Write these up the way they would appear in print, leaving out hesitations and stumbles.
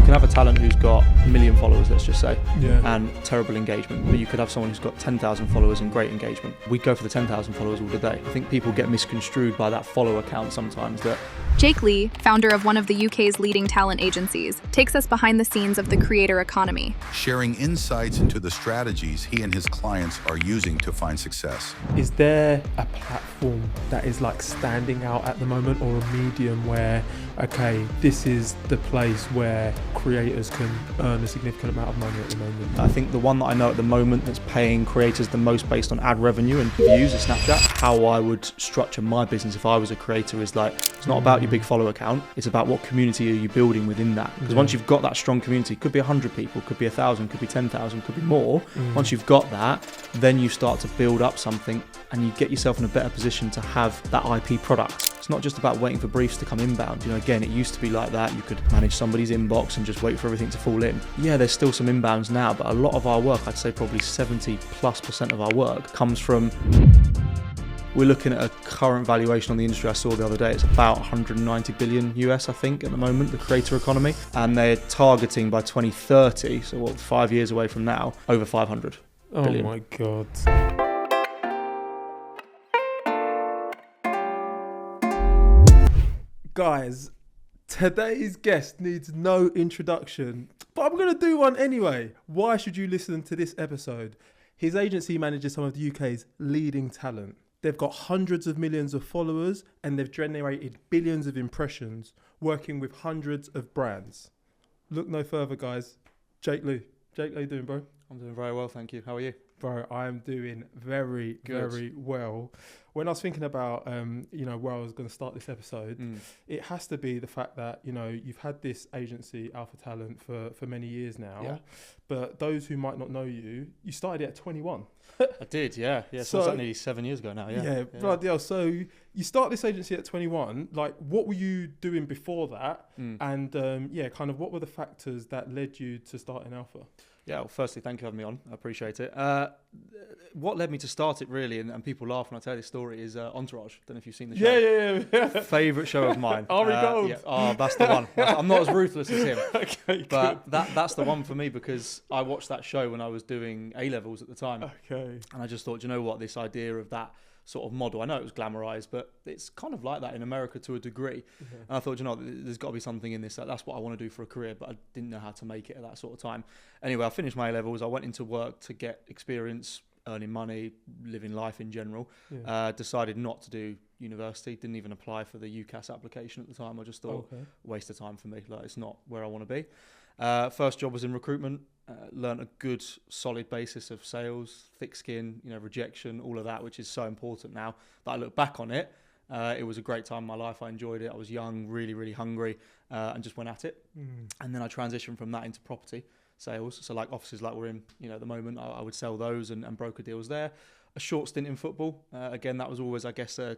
can have a talent who's got 1 million followers, let's just say, Yeah. and terrible engagement, but you could have someone who's got 10,000 followers and great engagement. We go for the 10,000 followers all the day. I think people get misconstrued by that follower count sometimes. That Jake Lee, founder of one of the UK's leading talent agencies, takes us behind the scenes of the creator economy. Sharing insights into the strategies he and his clients are using to find success. Is there a platform that is like standing out at the moment, or a medium where, okay, this is the place where creators can earn a significant amount of money at the moment? I think the one that I know at the moment that's paying creators the most based on ad revenue and views is Snapchat. How I would structure my business if I was a creator is like, it's not about your big follower count, it's about what community are you building within that. Because once you've got that strong community, could be 100 people, could be 1,000, could be 10,000, could be more. Once you've got that, then you start to build up something and you get yourself in a better position to have that IP product. It's not just about waiting for briefs to come inbound. You know, again, it used to be like that. You could manage somebody's inbox and just wait for everything to fall in. Yeah, there's still some inbounds now, but a lot of our work, I'd say probably 70+% of our work comes from. We're looking at a current valuation on the industry I saw the other day. It's about 190 billion US, I think, at the moment, the creator economy. And they're targeting by 2030, so what, 5 years away from now, over 500 billion. Oh my God. Guys, today's guest needs no introduction, but I'm going to do one anyway. Why should you listen to this episode? His agency manages some of the UK's leading talent. They've got hundreds of millions of followers and they've generated billions of impressions working with hundreds of brands. Look no further, guys. Jake Lee. Jake, how you doing, bro? I'm doing very well, thank you. How are you? Bro, I am doing very, Good. very well. When I was thinking about, where I was going to start this episode, it has to be the fact that, you've had this agency, Alpha Talent, for many years now. Yeah. But those who might not know you, you started it at 21. I did, yeah. So it's only 7 years ago now, yeah. Bloody hell. So you start this agency at 21. Like, what were you doing before that? And, kind of what were the factors that led you to starting Alpha? Yeah, well, firstly, thank you for having me on. I appreciate it. What led me to start it, really, and people laugh when I tell this story, is Entourage. Don't know if you've seen the show. Yeah. Favourite show of mine. Ari Gold. Yeah. Oh, that's the one. I'm not as ruthless as him. Okay, but that's the one for me, because I watched that show when I was doing A-levels at the time. Okay. And I just thought, you know what, this idea of that sort of model, I know it was glamorized, but it's kind of like that in America to a degree. And I thought, there's got to be something in this. That's what I want to do for a career, but I didn't know how to make it at that sort of time. Anyway, I finished my A-levels. I went into work to get experience, earning money, living life in general. Decided not to do university, didn't even apply for the UCAS application at the time. I just thought, waste of time for me. Like, it's not where I want to be. First job was in recruitment. Learned a good solid basis of sales, thick skin, rejection, all of that, which is so important now that I look back on it. It was a great time in my life. I enjoyed it. I was young, really, really hungry, and just went at it. And then I transitioned from that into property sales. So like offices like we're in, at the moment, I would sell those and broker deals there. A short stint in football. Again, that was always, I guess, a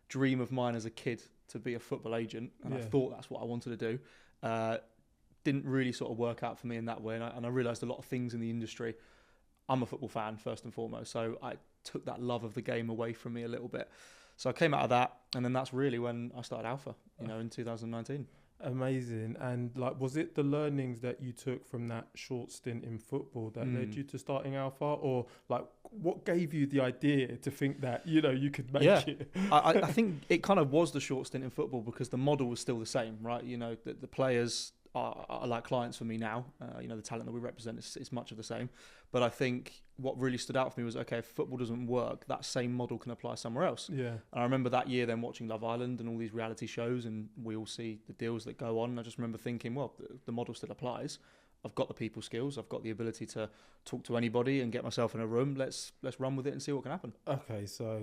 dream of mine as a kid to be a football agent. And I thought that's what I wanted to do. Didn't really sort of work out for me in that way. And I realised a lot of things in the industry. I'm a football fan, first and foremost. So I took that love of the game away from me a little bit. So I came out of that. And then that's really when I started Alpha, in 2019. Amazing. And was it the learnings that you took from that short stint in football that led you to starting Alpha, or what gave you the idea to think that you could make it? I think it kind of was the short stint in football, because the model was still the same, right? The players are like clients for me now. The talent that we represent is much of the same. But I think what really stood out for me was, okay, if football doesn't work, that same model can apply somewhere else. Yeah. And I remember that year then watching Love Island and all these reality shows, and we all see the deals that go on. And I just remember thinking, well, the model still applies. I've got the people skills. I've got the ability to talk to anybody and get myself in a room. Let's run with it and see what can happen. Okay, so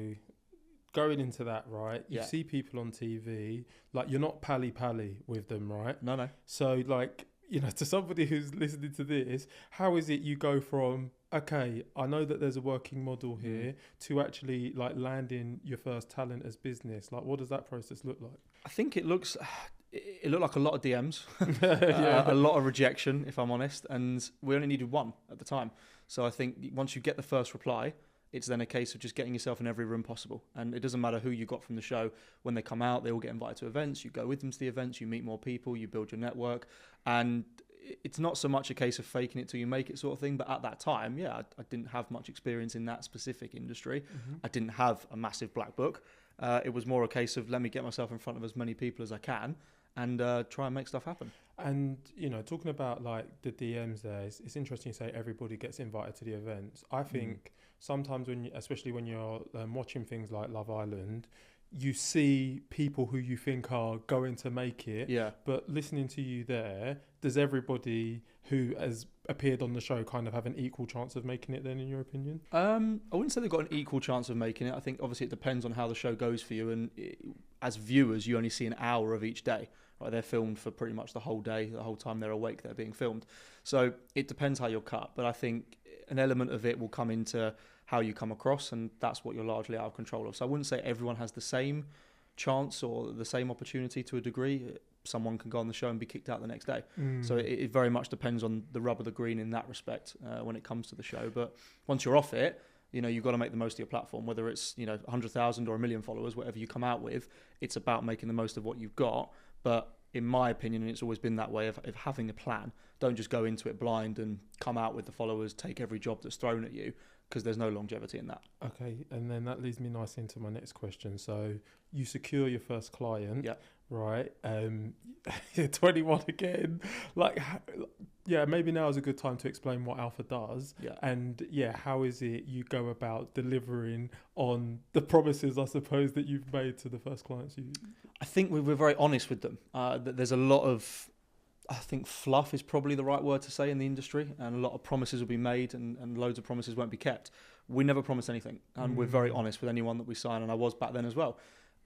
going into that, right, you see people on TV, you're not pally with them, right? No. So to somebody who's listening to this, how is it you go from, okay, I know that there's a working model here, to actually landing your first talent as business? What does that process look like? I think it looked like a lot of DMs, a lot of rejection, if I'm honest. And we only needed one at the time. So I think once you get the first reply, it's then a case of just getting yourself in every room possible. And it doesn't matter who you got from the show. When they come out, they all get invited to events. You go with them to the events, you meet more people, you build your network. And it's not so much a case of faking it till you make it sort of thing. But at that time, yeah, I didn't have much experience in that specific industry. I didn't have a massive black book. It was more a case of let me get myself in front of as many people as I can and try and make stuff happen. And, you know, talking about like the DMs there, it's interesting you say everybody gets invited to the events. I think sometimes especially when you're watching things like Love Island, you see people who you think are going to make it. Yeah. But listening to you there, does everybody who has appeared on the show kind of have an equal chance of making it then, in your opinion? I wouldn't say they've got an equal chance of making it. I think obviously it depends on how the show goes for you. And as viewers, you only see an hour of each day. Right, they're filmed for pretty much the whole day, the whole time they're awake, they're being filmed. So it depends how you're cut. But I think an element of it will come into how you come across, and that's what you're largely out of control of. So I wouldn't say everyone has the same chance or the same opportunity to a degree. Someone can go on the show and be kicked out the next day. So it very much depends on the rub of the green in that respect when it comes to the show. But once you're off it, you know, you've got to make the most of your platform, whether it's, you know, 100,000 or 1 million followers, whatever you come out with, it's about making the most of what you've got. But in my opinion, and it's always been that way, of having a plan. Don't just go into it blind and come out with the followers, take every job that's thrown at you, because there's no longevity in that. Okay, and then that leads me nicely into my next question. So you secure your first client, right? You're 21 again. Maybe now is a good time to explain what Alpha does. And how is it you go about delivering on the promises, I suppose, that you've made to the first clients? I think we're very honest with them. There's a lot of, I think fluff is probably the right word to say in the industry, and a lot of promises will be made and loads of promises won't be kept. We never promise anything, and we're very honest with anyone that we sign, and I was back then as well.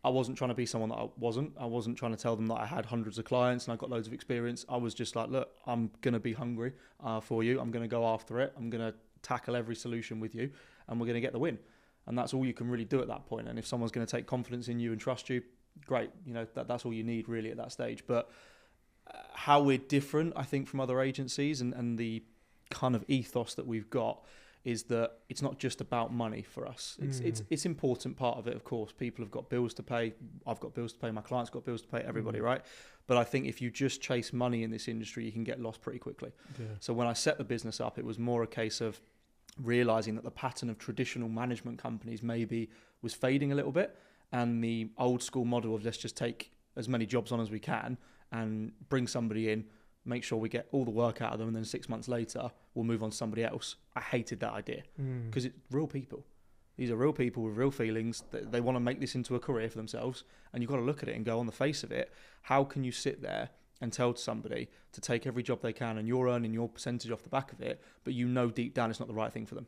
I wasn't trying to be someone that I wasn't. I wasn't trying to tell them that I had hundreds of clients and I got loads of experience. I was just like, look, I'm going to be hungry for you. I'm going to go after it. I'm going to tackle every solution with you, and we're going to get the win. And that's all you can really do at that point. And if someone's going to take confidence in you and trust you, great. You know, that's all you need really at that stage. But how we're different, I think, from other agencies and the kind of ethos that we've got is that it's not just about money for us. It's important part of it, of course. People have got bills to pay. I've got bills to pay. My clients got bills to pay. Everybody, right? But I think if you just chase money in this industry, you can get lost pretty quickly. So when I set the business up, it was more a case of realizing that the pattern of traditional management companies maybe was fading a little bit, and the old school model of let's just take as many jobs on as we can and bring somebody in, make sure we get all the work out of them, and then 6 months later we'll move on to somebody else. I hated that idea because it's real people. These are real people with real feelings. They want to make this into a career for themselves, and you've got to look at it and go, on the face of it, how can you sit there and tell somebody to take every job they can and you're earning your percentage off the back of it, but you know deep down it's not the right thing for them?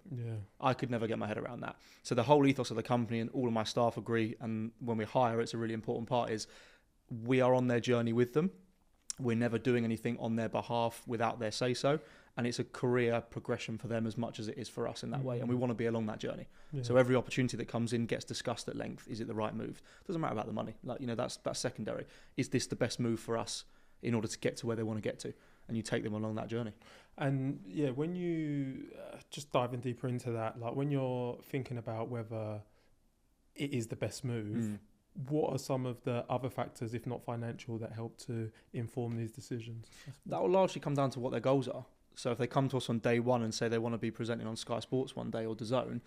I could never get my head around that. So the whole ethos of the company, and all of my staff agree, and when we hire, it's a really important part, is we are on their journey with them. We're never doing anything on their behalf without their say-so, and it's a career progression for them as much as it is for us in that way, and we want to be along that journey. So every opportunity that comes in gets discussed at length. Is it the right move? Doesn't matter about the money. Like, you know, that's secondary. Is this the best move for us in order to get to where they want to get to? And you take them along that journey. And when you just diving deeper into that, like when you're thinking about whether it is the best move, what are some of the other factors, if not financial, that help to inform these decisions? That will largely come down to what their goals are. So if they come to us on day one and say they want to be presenting on Sky Sports one day or DAZN,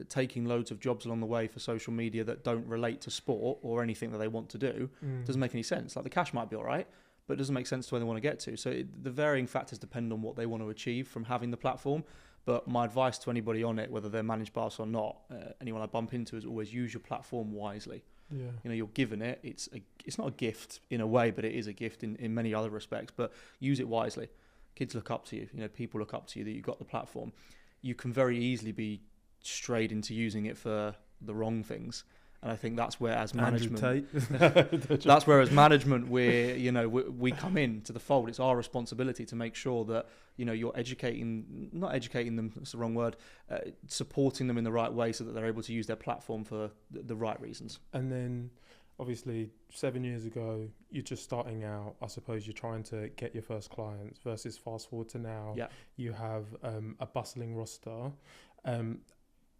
taking loads of jobs along the way for social media that don't relate to sport or anything that they want to do doesn't make any sense. Like, the cash might be all right, but it doesn't make sense to where they want to get to. So the varying factors depend on what they want to achieve from having the platform. But my advice to anybody on it, whether they're managed by us or not, anyone I bump into, is always use your platform wisely. You know, you're given it. It's not a gift in a way, but it is a gift in many other respects. But use it wisely. Kids look up to you. You know, people look up to you that you've got the platform. You can very easily be strayed into using it for the wrong things. And I think that's where, as management, that's where as management we come in to the fold. It's our responsibility to make sure that, you know, you're not educating them, that's the wrong word, supporting them in the right way so that they're able to use their platform for the right reasons. And then, obviously, 7 years ago, you're just starting out. I suppose you're trying to get your first clients versus fast forward to now. You have a bustling roster.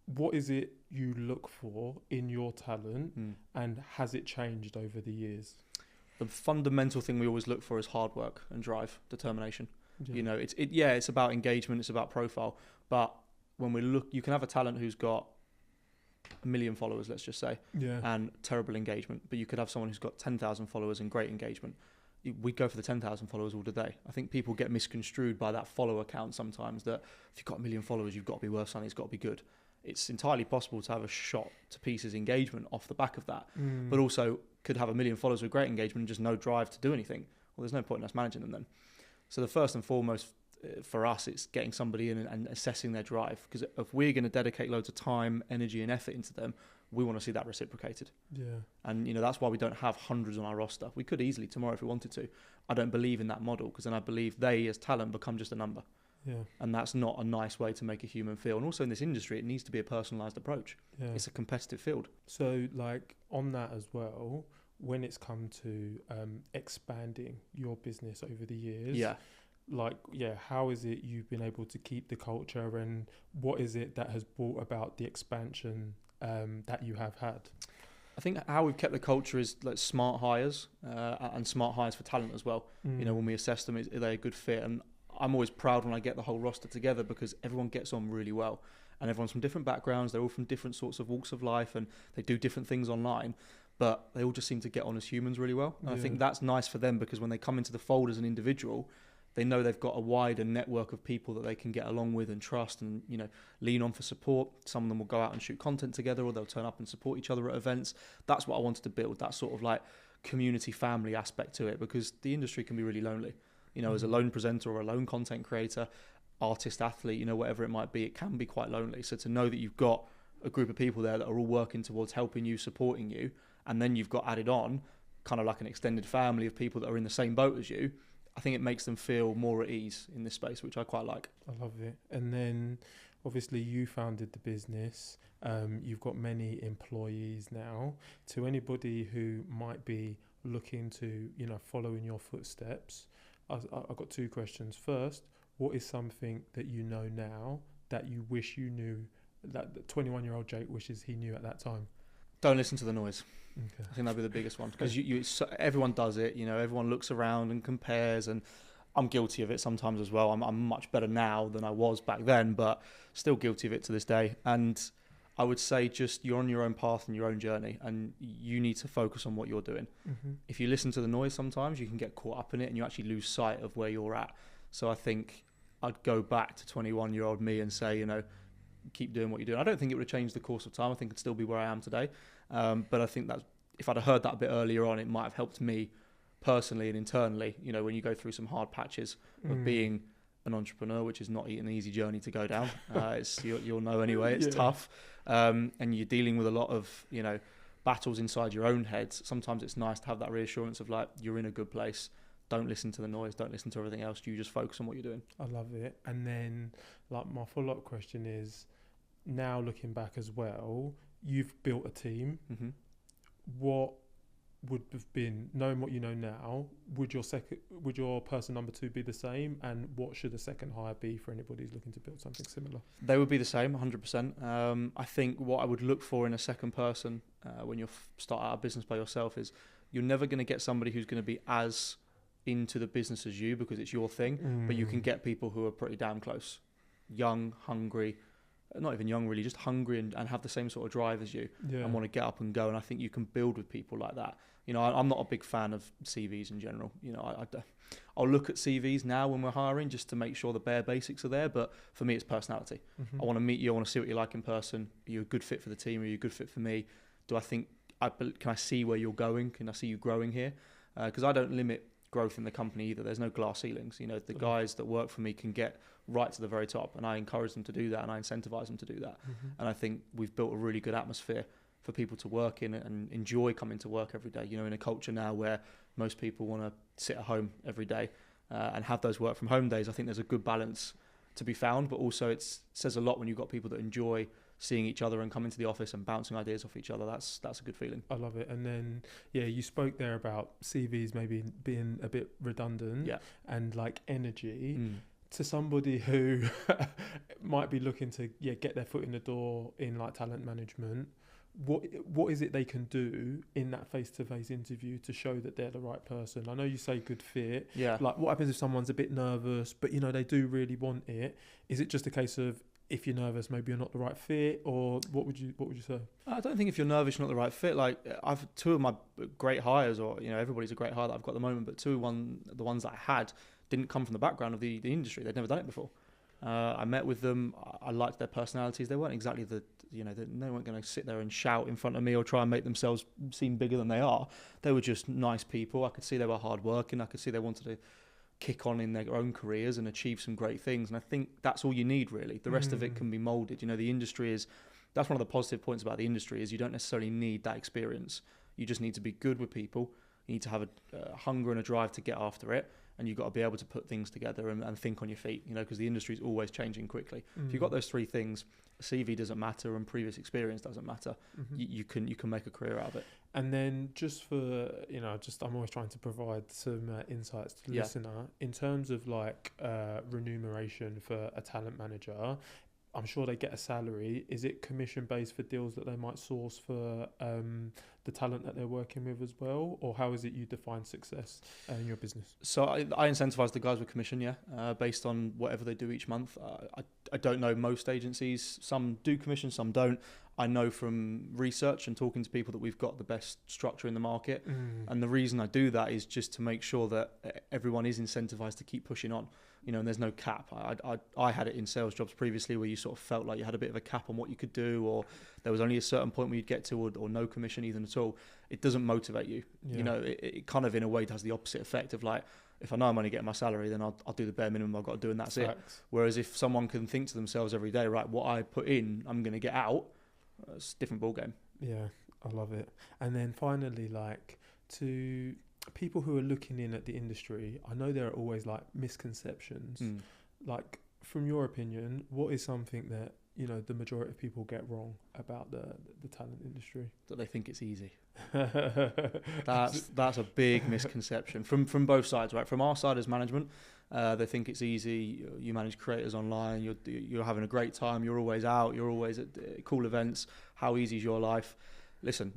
What is it you look for in your talent, and has it changed over the years? The fundamental thing we always look for is hard work and drive, determination. Yeah. You know, it's about engagement, it's about profile. But when we look, you can have a talent who's got 1 million followers, let's just say, Yeah. and terrible engagement, but you could have someone who's got 10,000 followers and great engagement. We'd go for the 10,000 followers all day. I think people get misconstrued by that follower count sometimes, that if you've got 1 million followers, you've got to be worth something, it's got to be good. It's entirely possible to have a shot to pieces engagement off the back of that, but also could have 1 million followers with great engagement and just no drive to do anything. Well, there's no point in us managing them then. So the first and foremost for us, it's getting somebody in and assessing their drive, because if we're going to dedicate loads of time, energy and effort into them, we want to see that reciprocated. Yeah. And that's why we don't have hundreds on our roster. We could easily tomorrow if we wanted to. I don't believe in that model, because then I believe they as talent become just a number. Yeah. And that's not a nice way to make a human feel. And also in this industry, it needs to be a personalised approach. Yeah. It's a competitive field. So like on that as well, when it's come to expanding your business over the years, how is it you've been able to keep the culture, and what is it that has brought about the expansion that you have had? I think how we've kept the culture is like smart hires and smart hires for talent as well. When we assess them, are they a good fit? And I'm always proud when I get the whole roster together, because everyone gets on really well, and everyone's from different backgrounds. They're all from different sorts of walks of life, and they do different things online, but they all just seem to get on as humans really well. And I think that's nice for them, because when they come into the fold as an individual, they know they've got a wider network of people that they can get along with and trust and, lean on for support. Some of them will go out and shoot content together, or they'll turn up and support each other at events. That's what I wanted to build, that sort of like community family aspect to it, because the industry can be really lonely. As a lone presenter or a lone content creator, artist, athlete, whatever it might be, it can be quite lonely. So to know that you've got a group of people there that are all working towards helping you, supporting you, and then you've got added on kind of like an extended family of people that are in the same boat as you, I think it makes them feel more at ease in this space, which I quite like. I love it. And then obviously you founded the business. You've got many employees now. To anybody who might be looking to, follow in your footsteps, I've got two questions. First, what is something that you know now that you wish you knew, that the 21-year-old Jake wishes he knew at that time? Don't listen to the noise. Okay. I think that'd be the biggest one, because everyone does it. Everyone looks around and compares, and I'm guilty of it sometimes as well. I'm much better now than I was back then, but still guilty of it to this day. And I would say just you're on your own path and your own journey, and you need to focus on what you're doing. If you listen to the noise, sometimes you can get caught up in it and you actually lose sight of where you're at. So I think I'd go back to 21-year-old me and say, keep doing what you're doing. I don't think it would have changed the course of time. I think I'd still be where I am today. But I think that if I'd have heard that a bit earlier on, it might have helped me personally and internally, when you go through some hard patches of being an entrepreneur, which is not an easy journey to go down. You'll know anyway, it's tough. And you're dealing with a lot of, battles inside your own head. Sometimes it's nice to have that reassurance of like, you're in a good place. Don't listen to the noise. Don't listen to everything else. You just focus on what you're doing. I love it. And then like my follow-up question is, now looking back as well, you've built a team. What would have been, knowing what you know now, would your person number 2 be the same? And what should a second hire be for anybody who's looking to build something similar? They would be the same, 100%. I think what I would look for in a second person when you start out a business by yourself is you're never going to get somebody who's going to be as into the business as you, because it's your thing, but you can get people who are pretty damn close, young, hungry, not even young really, just hungry and have the same sort of drive as you and want to get up and go. And I think you can build with people like that. I'm not a big fan of CVs in general. I'll look at CVs now when we're hiring just to make sure the bare basics are there. But for me, it's personality. I want to meet you. I want to see what you're like in person. Are you a good fit for the team? Are you a good fit for me? Can I see where you're going? Can I see you growing here? Because I don't limit growth in the company either. There's no glass ceilings. The guys that work for me can get right to the very top, and I encourage them to do that, and I incentivize them to do that. And I think we've built a really good atmosphere for people to work in and enjoy coming to work every day. In a culture now where most people want to sit at home every day and have those work from home days, I think there's a good balance to be found, but also it says a lot when you've got people that enjoy seeing each other and coming to the office and bouncing ideas off each other. That's a good feeling. I love it. And then, you spoke there about CVs maybe being a bit redundant and like energy. To somebody who might be looking to get their foot in the door in like talent management, what is it they can do in that face-to-face interview to show that they're the right person? I know you say good fit. Yeah. Like, what happens if someone's a bit nervous, but they do really want it? Is it just a case of, if you're nervous, maybe you're not the right fit, or what would you say? I don't think if you're nervous, you're not the right fit. Like, I've two of my great hires, or everybody's a great hire that I've got at the moment, but the ones that I had didn't come from the background of the industry. They'd never done it before. I met with them. I liked their personalities. They weren't exactly they weren't going to sit there and shout in front of me or try and make themselves seem bigger than they are. They were just nice people. I could see they were hardworking. I could see they wanted to kick on in their own careers and achieve some great things. And I think that's all you need, really. The rest of it can be molded. The industry that's one of the positive points about the industry, is you don't necessarily need that experience. You just need to be good with people. You need to have a hunger and a drive to get after it. And you've got to be able to put things together and think on your feet, because the industry is always changing quickly. If you've got those three things, CV doesn't matter and previous experience doesn't matter. You can make a career out of it. And then just for, I'm always trying to provide some insights to the listener in terms of like remuneration for a talent manager. I'm sure they get a salary. Is it commission based for deals that they might source for the talent that they're working with as well? Or how is it you define success in your business? So I incentivize the guys with commission, based on whatever they do each month. I don't know most agencies. Some do commission, some don't. I know from research and talking to people that we've got the best structure in the market. And the reason I do that is just to make sure that everyone is incentivized to keep pushing on. And there's no cap. I had it in sales jobs previously where you sort of felt like you had a bit of a cap on what you could do, or there was only a certain point where you'd get to, or no commission even at all. It doesn't motivate you. It kind of in a way has the opposite effect of like, if I know I'm only getting my salary, then I'll do the bare minimum I've got to do and that's it. Whereas if someone can think to themselves every day, right, what I put in, I'm going to get out, it's a different ballgame. Yeah, I love it. And then finally, like, to people who are looking in at the industry, I know there are always like misconceptions. Like, from your opinion, what is something that the majority of people get wrong about the talent industry? That they think it's easy. That's a big misconception from both sides, right? From our side as management, they think it's easy. You manage creators online. You're having a great time. You're always out. You're always at cool events. How easy is your life? Listen,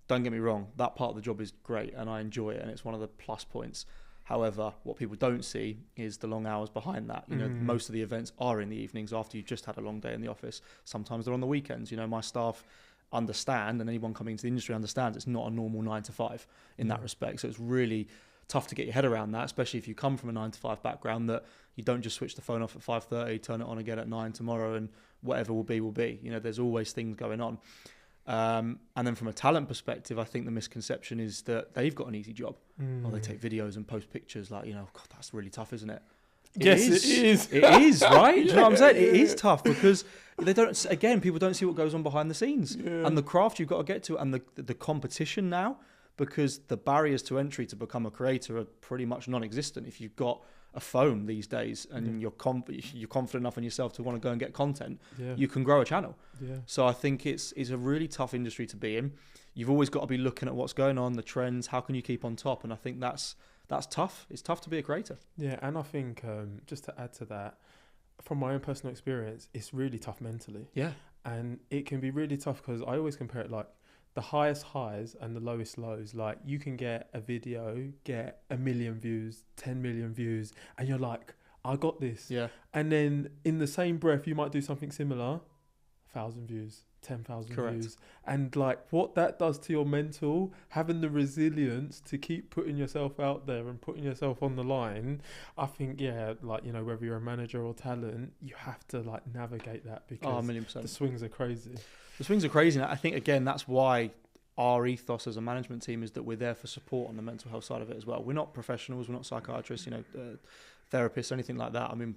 don't get me wrong. That part of the job is great, and I enjoy it, and it's one of the plus points. However, what people don't see is the long hours behind that. Most of the events are in the evenings after you've just had a long day in the office. Sometimes they're on the weekends. My staff understand, and anyone coming into the industry understands, it's not a normal 9 to 5 in that respect. So it's really tough to get your head around that, especially if you come from a 9 to 5 background, that you don't just switch the phone off at 5:30, turn it on again at 9 tomorrow, and whatever will be will be. There's always things going on. And then from a talent perspective, I think the misconception is that they've got an easy job. Or they take videos and post pictures like, God, that's really tough, isn't it? Yes, it is. It is, right? Do you know what I'm saying? It is tough because people don't see what goes on behind the scenes and the craft you've got to get to, and the competition now, because the barriers to entry to become a creator are pretty much non-existent. If you've got a phone these days and you're confident enough in yourself to want to go and get content, you can grow a channel. So I think it's a really tough industry to be in. You've always got to be looking at what's going on, the trends, how can you keep on top? And I think that's tough. It's tough to be a creator. Yeah, and I think just to add to that, from my own personal experience, it's really tough mentally. Yeah. And it can be really tough because I always compare it like the highest highs and the lowest lows. Like, you can get a video, get 1 million views, 10 million views, and you're like, I got this. Yeah. And then in the same breath, you might do something similar, 1,000 views, 10,000 views. And like, what that does to your mental, having the resilience to keep putting yourself out there and putting yourself on the line, I think, whether you're a manager or talent, you have to like navigate that, because 1,000,000%. The swings are crazy. The swings are crazy. And I think, again, that's why our ethos as a management team is that we're there for support on the mental health side of it as well. We're not professionals. We're not psychiatrists, therapists, anything like that. I mean,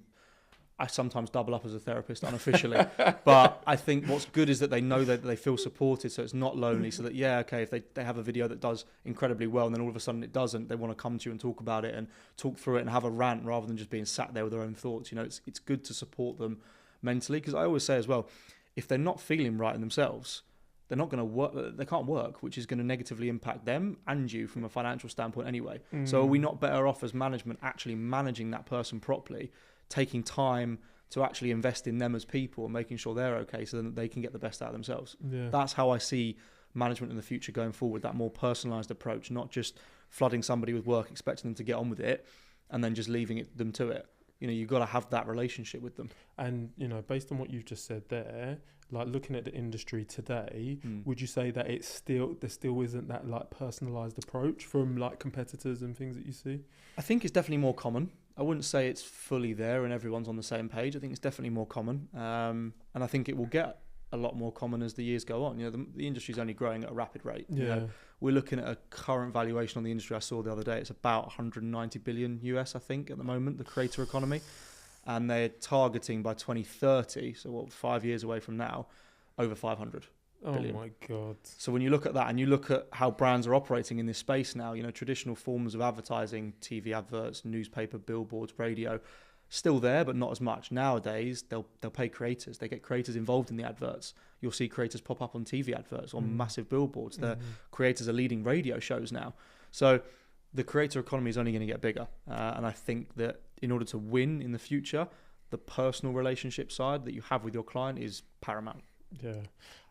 I sometimes double up as a therapist unofficially, but I think what's good is that they know that they feel supported, so it's not lonely. So that, if they have a video that does incredibly well and then all of a sudden it doesn't, they want to come to you and talk about it and talk through it and have a rant rather than just being sat there with their own thoughts. It's good to support them mentally, because I always say as well, if they're not feeling right in themselves, they're not going to work. They can't work, which is going to negatively impact them and you from a financial standpoint anyway. So are we not better off as management actually managing that person properly, taking time to actually invest in them as people and making sure they're okay so that they can get the best out of themselves. Yeah. That's how I see management in the future going forward, that more personalised approach, not just flooding somebody with work, expecting them to get on with it and then just leaving them to it. You know, you've got to have that relationship with them. And, you know, based on what you've just said there, like looking at the industry today, would you say that there still isn't that like personalised approach from like competitors and things that you see? I think it's definitely more common. I wouldn't say it's fully there and everyone's on the same page. I think it's definitely more common. And I think it will get a lot more common as the years go on. You know, the industry's only growing at a rapid rate. Yeah. You know, we're looking at a current valuation on the industry I saw the other day. It's about 190 billion US, I think, at the moment, the creator economy. And they're targeting by 2030, so 5 years away from now, over 500 billion. Oh my God. So when you look at that and you look at how brands are operating in this space now, you know, traditional forms of advertising, TV adverts, newspaper, billboards, radio, still there, but not as much. Nowadays, they'll pay creators. They get creators involved in the adverts. You'll see creators pop up on TV adverts, on massive billboards. The creators are leading radio shows now. So the creator economy is only going to get bigger. And I think that in order to win in the future, the personal relationship side that you have with your client is paramount. Yeah.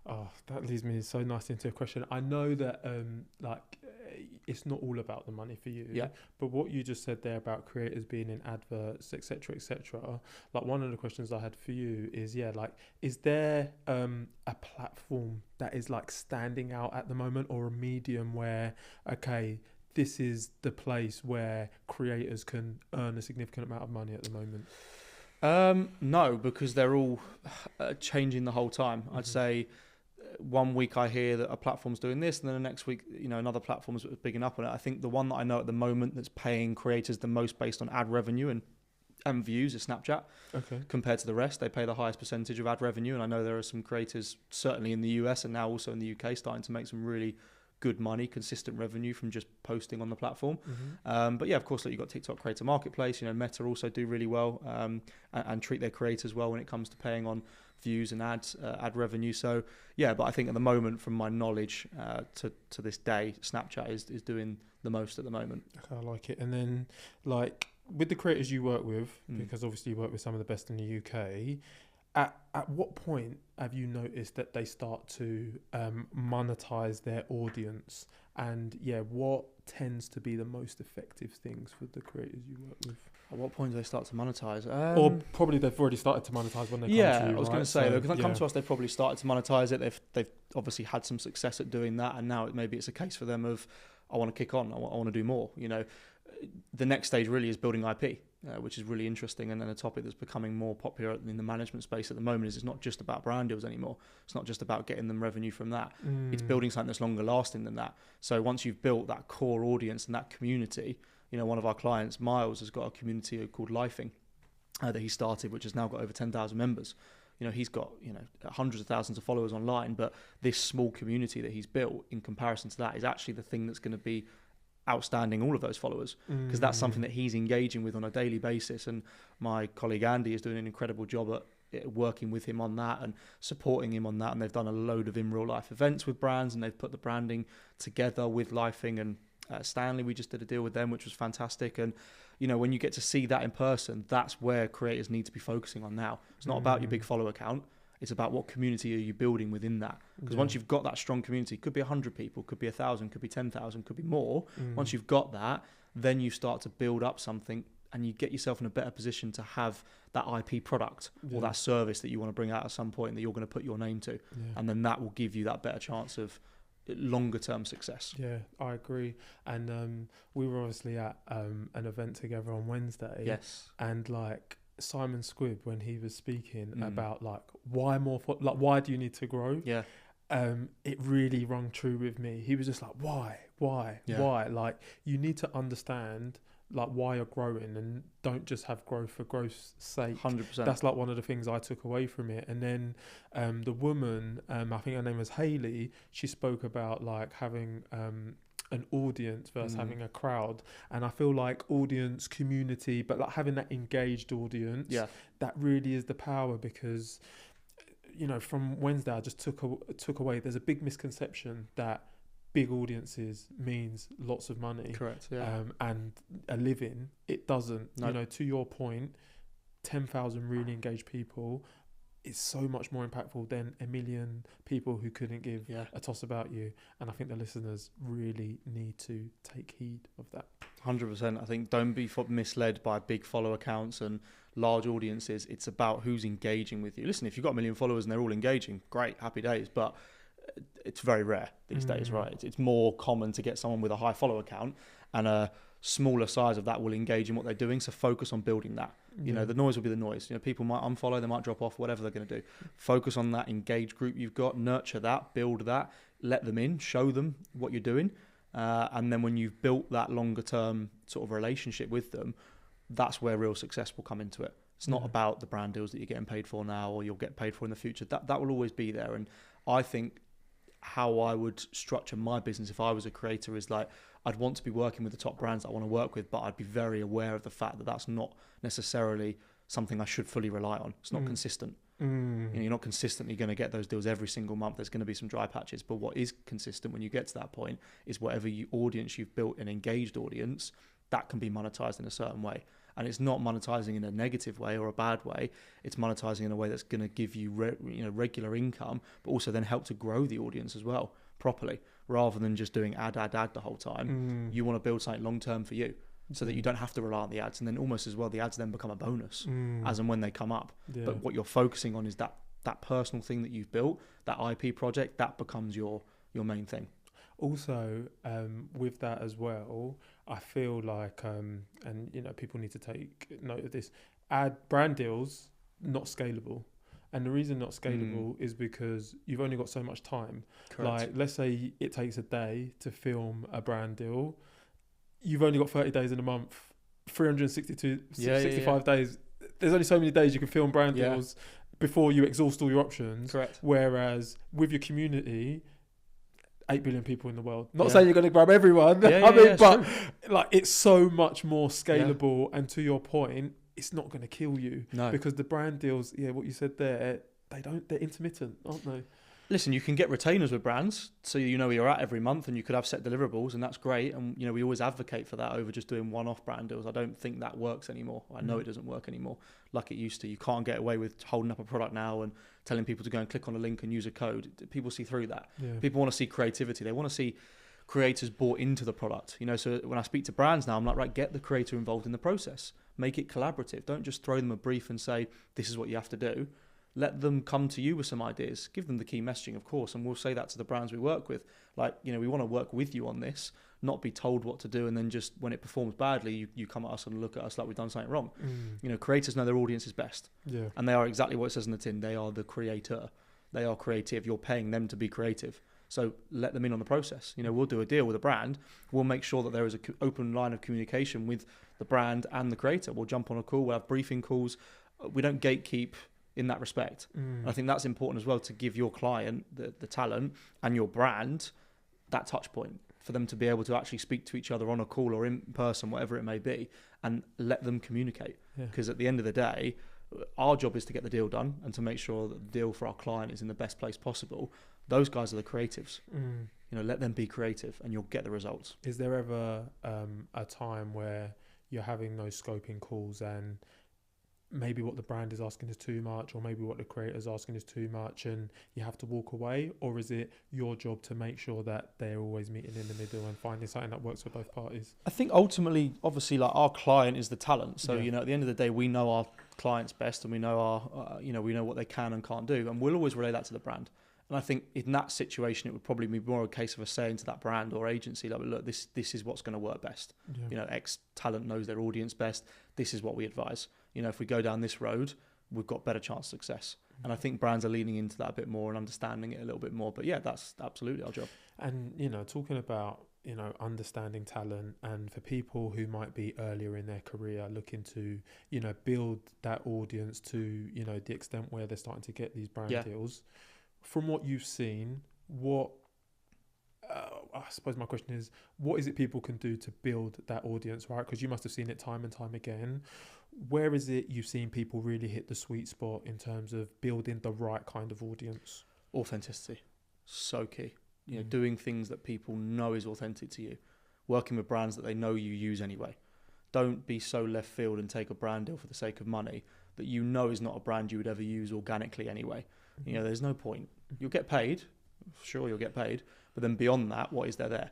Oh, that leads me so nicely into a question. I know that it's not all about the money for you. Yeah. But what you just said there about creators being in adverts, etc., etc. Like one of the questions I had for you is, is there a platform that is like standing out at the moment, or a medium where, okay, this is the place where creators can earn a significant amount of money at the moment? No, because they're all changing the whole time. I'd say 1 week I hear that a platform's doing this, and then the next week, you know, another platform's bigging up on it. I think the one that I know at the moment that's paying creators the most based on ad revenue and views is Snapchat. Okay. Compared to the rest, they pay the highest percentage of ad revenue, and I know there are some creators, certainly in the US and now also in the UK, starting to make some really good money, consistent revenue from just posting on the platform. But yeah, of course, like, you've got TikTok Creator Marketplace. You know, Meta also do really well and treat their creators well when it comes to paying on views and ad revenue. So yeah, but I think at the moment, from my knowledge to this day, Snapchat is doing the most at the moment. Okay, I like it. And then like with the creators you work with, because obviously you work with some of the best in the UK, at what point have you noticed that they start to monetize their audience? And yeah, what tends to be the most effective things for the creators you work with? At what point do they start to monetize? Or probably they've already started to monetize when they come to you, I was going to say, So, when they come to us, they've probably started to monetize it. They've obviously had some success at doing that, and now maybe it's a case for them of, I want to kick on, I want to do more. You know, the next stage really is building IP, which is really interesting, and then a topic that's becoming more popular in the management space at the moment is it's not just about brand deals anymore. It's not just about getting them revenue from that. It's building something that's longer lasting than that. So once you've built that core audience and that community, you know, one of our clients, Miles, has got a community called Lifing that he started, which has now got over 10,000 members. You know, he's got, you know, hundreds of thousands of followers online, but this small community that he's built in comparison to that is actually the thing that's going to be outstanding all of those followers, because that's something that he's engaging with on a daily basis. And my colleague Andy is doing an incredible job at working with him on that and supporting him on that. And they've done a load of in real life events with brands, and they've put the branding together with Lifing and Stanley. We just did a deal with them, which was fantastic. And you know, when you get to see that in person, that's where creators need to be focusing on now. It's not about your big follower count. It's about what community are you building within that. Because once you've got that strong community, could be 100 people, could be 1,000, could be 10,000, could be more. Once you've got that, then you start to build up something, and you get yourself in a better position to have that IP product or that service that you want to bring out at some point that you're going to put your name to. And then that will give you that better chance of longer term success. Yeah, I agree. And we were obviously at an event together on Wednesday. Yes. And like Simon Squibb, when he was speaking about like why do you need to grow? Yeah. It really rung true with me. He was just like, why? Like, you need to understand like why you're growing, and don't just have growth for growth's sake. 100%. That's like one of the things I took away from it. And then the woman, I think her name was Hayley, she spoke about like having an audience versus having a crowd. And I feel like audience, community, but like having that engaged audience, that really is the power. Because, you know, from Wednesday, I just took away, there's a big misconception that big audiences means lots of money. Correct. Yeah. And a living. It doesn't. No. You know, to your point, 10,000 really engaged people is so much more impactful than a million people who couldn't give a toss about you. And I think the listeners really need to take heed of that. 100%. I think don't be misled by big follow accounts and large audiences. It's about who's engaging with you. Listen, if you've got a million followers and they're all engaging, great, happy days. But it's very rare these days, right? It's more common to get someone with a high follow account and a smaller size of that will engage in what they're doing. So focus on building that. You know, the noise will be the noise. You know, people might unfollow, they might drop off, whatever they're going to do. Focus on that engaged group you've got, nurture that, build that, let them in, show them what you're doing. And then when you've built that longer term sort of relationship with them, that's where real success will come into it. It's not about the brand deals that you're getting paid for now or you'll get paid for in the future. That will always be there. And I think how I would structure my business if I was a creator is like, I'd want to be working with the top brands that I want to work with, but I'd be very aware of the fact that that's not necessarily something I should fully rely on. It's not consistent. You know, you're not consistently going to get those deals every single month. There's going to be some dry patches, but what is consistent when you get to that point is whatever audience you've built, an engaged audience, that can be monetized in a certain way. And it's not monetizing in a negative way or a bad way. It's monetizing in a way that's going to give you, regular income, but also then help to grow the audience as well properly, rather than just doing ad the whole time. You want to build something long term for you, so that you don't have to rely on the ads, and then almost as well the ads then become a bonus as and when they come up. But what you're focusing on is that personal thing that you've built, that IP project, that becomes your main thing. Also, with that as well, I feel like, and you know, people need to take note of this, brand deals, not scalable. And the reason not scalable is because you've only got so much time. Correct. Like, let's say it takes a day to film a brand deal. You've only got 30 days in a month, 65 days. There's only so many days you can film brand deals before you exhaust all your options. Correct. Whereas with your community, 8 billion people in the world. Not saying you're going to grab everyone. But like, it's so much more scalable. And to your point, it's not going to kill you. No. Because the brand deals, what you said there, they're intermittent, aren't they? Listen, you can get retainers with brands, so you know where you're at every month, and you could have set deliverables, and that's great. And you know, we always advocate for that over just doing one-off brand deals. I don't think that works anymore. I know it doesn't work anymore like it used to. You can't get away with holding up a product now and telling people to go and click on a link and use a code. People see through that. People want to see creativity. They want to see creators bought into the product. You know, so when I speak to brands now, I'm like, right, get the creator involved in the process. Make it collaborative. Don't just throw them a brief and say, this is what you have to do. Let them come to you with some ideas. Give them the key messaging, of course, and we'll say that to the brands we work with. Like, you know, we want to work with you on this, not be told what to do, and then just when it performs badly, you come at us and look at us like we've done something wrong. You know, creators know their audience is best. And they are exactly what it says in the tin. They are the creator. They are creative. You're paying them to be creative. So let them in on the process. You know, we'll do a deal with a brand. We'll make sure that there is an open line of communication with the brand and the creator. We'll jump on a call. We'll have briefing calls. We don't gatekeep in that respect. I think that's important as well, to give your client, the talent, and your brand that touch point for them to be able to actually speak to each other on a call or in person, whatever it may be, and let them communicate. Because at the end of the day, our job is to get the deal done and to make sure that the deal for our client is in the best place possible. Those guys are the creatives. You know, let them be creative and you'll get the results. Is there ever a time where you're having those scoping calls and maybe what the brand is asking is too much, or maybe what the creator is asking is too much, and you have to walk away? Or is it your job to make sure that they're always meeting in the middle and finding something that works for both parties? I think ultimately, obviously, like, our client is the talent. So, you know, at the end of the day, we know our clients best, and we know our, we know what they can and can't do, and we'll always relay that to the brand. And I think in that situation, it would probably be more a case of us saying to that brand or agency, like, look, this is what's going to work best. You know, X talent knows their audience best. This is what we advise. You know, if we go down this road, we've got better chance of success. And I think brands are leaning into that a bit more and understanding it a little bit more. But yeah, that's absolutely our job. And, you know, talking about, you know, understanding talent, and for people who might be earlier in their career looking to, you know, build that audience to, you know, the extent where they're starting to get these brand deals, from what you've seen, what I suppose my question is, what is it people can do to build that audience, right? Because you must have seen it time and time again. Where is it you've seen people really hit the sweet spot in terms of building the right kind of audience? Authenticity, so key. You know, doing things that people know is authentic to you. Working with brands that they know you use anyway. Don't be so left field and take a brand deal for the sake of money that you know is not a brand you would ever use organically anyway. You know, there's no point. You'll get paid, sure, you'll get paid, but then beyond that, what is there?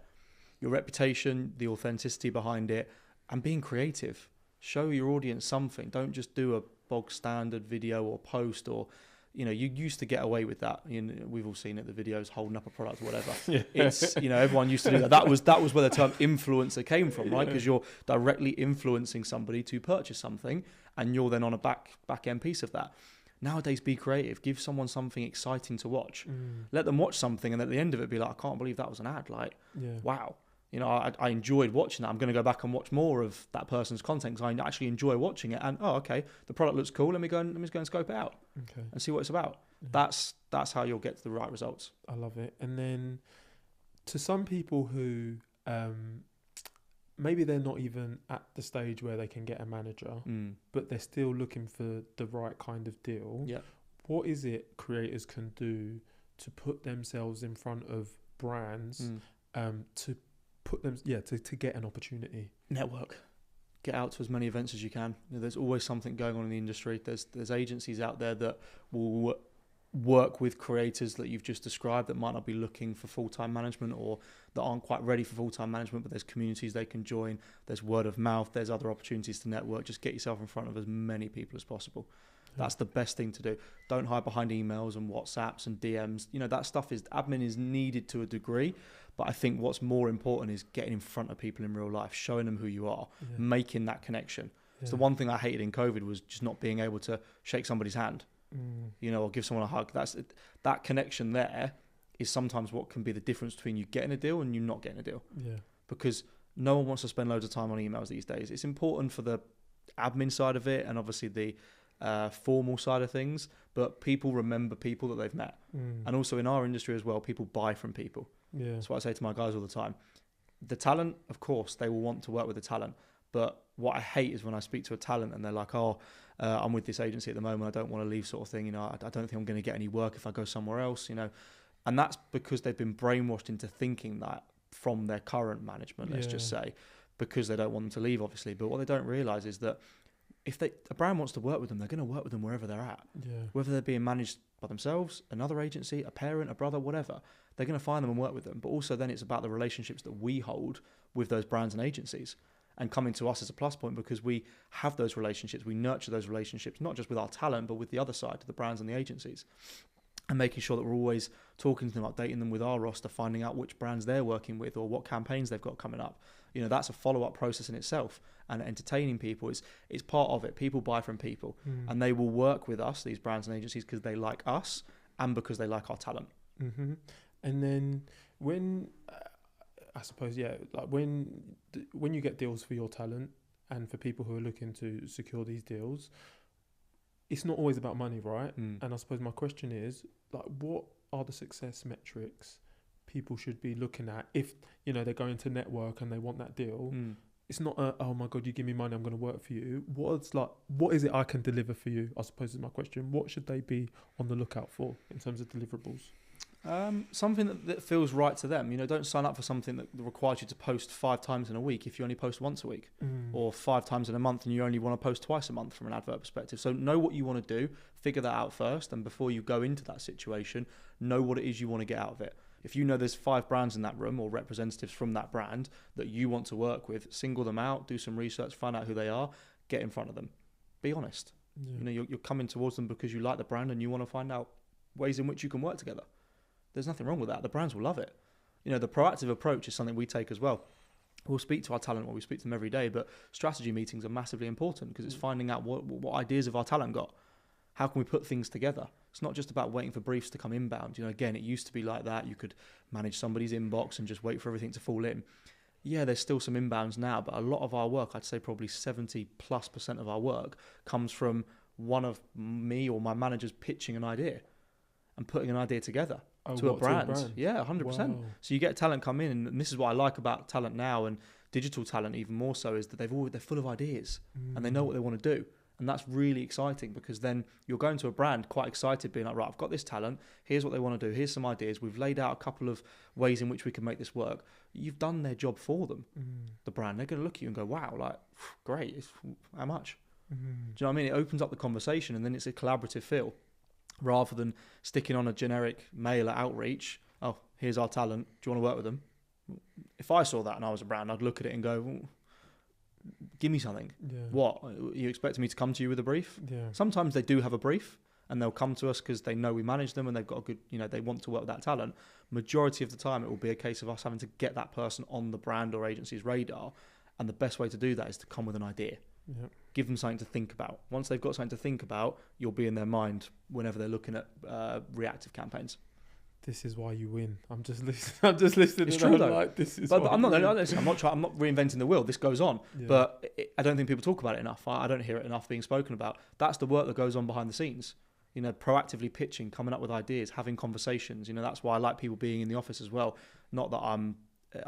Your reputation, the authenticity behind it, and being creative. Show your audience something. Don't just do a bog standard video or post, or, you know, you used to get away with that. You know, we've all seen it, the videos holding up a product or whatever. It's, you know, everyone used to do that. That was where the term influencer came from, right? Because you're directly influencing somebody to purchase something, and you're then on a back end piece of that. Nowadays, be creative. Give someone something exciting to watch. Let them watch something, and at the end of it, be like, I can't believe that was an ad. Like, wow. You know, I enjoyed watching that. I'm going to go back and watch more of that person's content because I actually enjoy watching it. And, okay, the product looks cool. Let me go and scope it out and see what it's about. Yeah. That's how you'll get to the right results. I love it. And then to some people who maybe they're not even at the stage where they can get a manager, but they're still looking for the right kind of deal. Yeah. What is it creators can do to put themselves in front of brands to put them, to get an opportunity? Network. Get out to as many events as you can. You know, there's always something going on in the industry. There's agencies out there that will work with creators that you've just described that might not be looking for full-time management or that aren't quite ready for full-time management, but there's communities they can join. There's word of mouth. There's other opportunities to network. Just get yourself in front of as many people as possible. That's the best thing to do. Don't hide behind emails and WhatsApps and DMs. You know, that stuff admin is needed to a degree, but I think what's more important is getting in front of people in real life, showing them who you are, making that connection. So the one thing I hated in COVID was just not being able to shake somebody's hand, you know, or give someone a hug. That connection there is sometimes what can be the difference between you getting a deal and you not getting a deal. Yeah. Because no one wants to spend loads of time on emails these days. It's important for the admin side of it and obviously the formal side of things, but people remember people that they've met. And also in our industry as well, people buy from people. That's what I say to my guys all the time. The talent, of course, they will want to work with the talent, but what I hate is when I speak to a talent and they're like, I'm with this agency at the moment, I don't want to leave, sort of thing, you know, I don't think I'm going to get any work if I go somewhere else, you know. And that's because they've been brainwashed into thinking that from their current management, let's just say, because they don't want them to leave, obviously. But what they don't realise is that if a brand wants to work with them, they're going to work with them wherever they're at. Whether they're being managed by themselves, another agency, a parent, a brother, whatever, they're going to find them and work with them. But also then it's about the relationships that we hold with those brands and agencies and coming to us as a plus point because we have those relationships. We nurture those relationships, not just with our talent, but with the other side, the brands and the agencies. And making sure that we're always talking to them, updating them with our roster, finding out which brands they're working with or what campaigns they've got coming up. You know, that's a follow-up process in itself. And entertaining people is part of it. People buy from people. And they will work with us, these brands and agencies, because they like us and because they like our talent. Mm-hmm. And then when, I suppose, like when you get deals for your talent and for people who are looking to secure these deals, it's not always about money, right? And I suppose my question is, like, what are the success metrics people should be looking at if, you know, they're going to network and they want that deal? It's not oh my God, you give me money, I'm going to work for you. What is it I can deliver for you? I suppose is my question. What should they be on the lookout for in terms of deliverables? Something that feels right to them. You know, don't sign up for something that requires you to post 5 times in a week if you only post once a week, or 5 times in a month and you only want to post twice a month from an advert perspective. So know what you want to do, figure that out first, and before you go into that situation, know what it is you want to get out of it. If you know there's 5 brands in that room or representatives from that brand that you want to work with, single them out, do some research, find out who they are, get in front of them. Be honest. You know, you're coming towards them because you like the brand and you want to find out ways in which you can work together. There's nothing wrong with that. The brands will love it. You know, the proactive approach is something we take as well. We'll speak to our talent, we speak to them every day, but strategy meetings are massively important because it's finding out what ideas have our talent got. How can we put things together? It's not just about waiting for briefs to come inbound. You know, again, it used to be like that. You could manage somebody's inbox and just wait for everything to fall in. Yeah, there's still some inbounds now, but a lot of our work, I'd say probably 70+% of our work comes from one of me or my managers pitching an idea and putting an idea together. To a brand. Yeah, 100%. Wow. So you get talent come in, and this is what I like about talent now and digital talent even more so, is that they're full of ideas and they know what they want to do. And that's really exciting because then you're going to a brand quite excited, being like, right, I've got this talent, here's what they want to do, here's some ideas, we've laid out a couple of ways in which we can make this work. You've done their job for them, the brand. They're going to look at you and go, wow, like, great, how much? Do you know what I mean? It opens up the conversation, and then it's a collaborative feel, rather than sticking on a generic mailer outreach. Oh, here's our talent. Do you want to work with them? If I saw that and I was a brand, I'd look at it and go, well, give me something. Yeah. What? You expecting me to come to you with a brief? Yeah. Sometimes they do have a brief, and they'll come to us because they know we manage them and they've got a good, they want to work with that talent. Majority of the time, it will be a case of us having to get that person on the brand or agency's radar. And the best way to do that is to come with an idea. Yeah. Give them something to think about. Once they've got something to think about, you'll be in their mind whenever they're looking at reactive campaigns. This is why you win. I'm just listening. It's true though. Like, this is. But I'm not reinventing the wheel. This goes on. Yeah. But I don't think people talk about it enough. I don't hear it enough being spoken about. That's the work that goes on behind the scenes. Proactively pitching, coming up with ideas, having conversations. That's why I like people being in the office as well. Not that I'm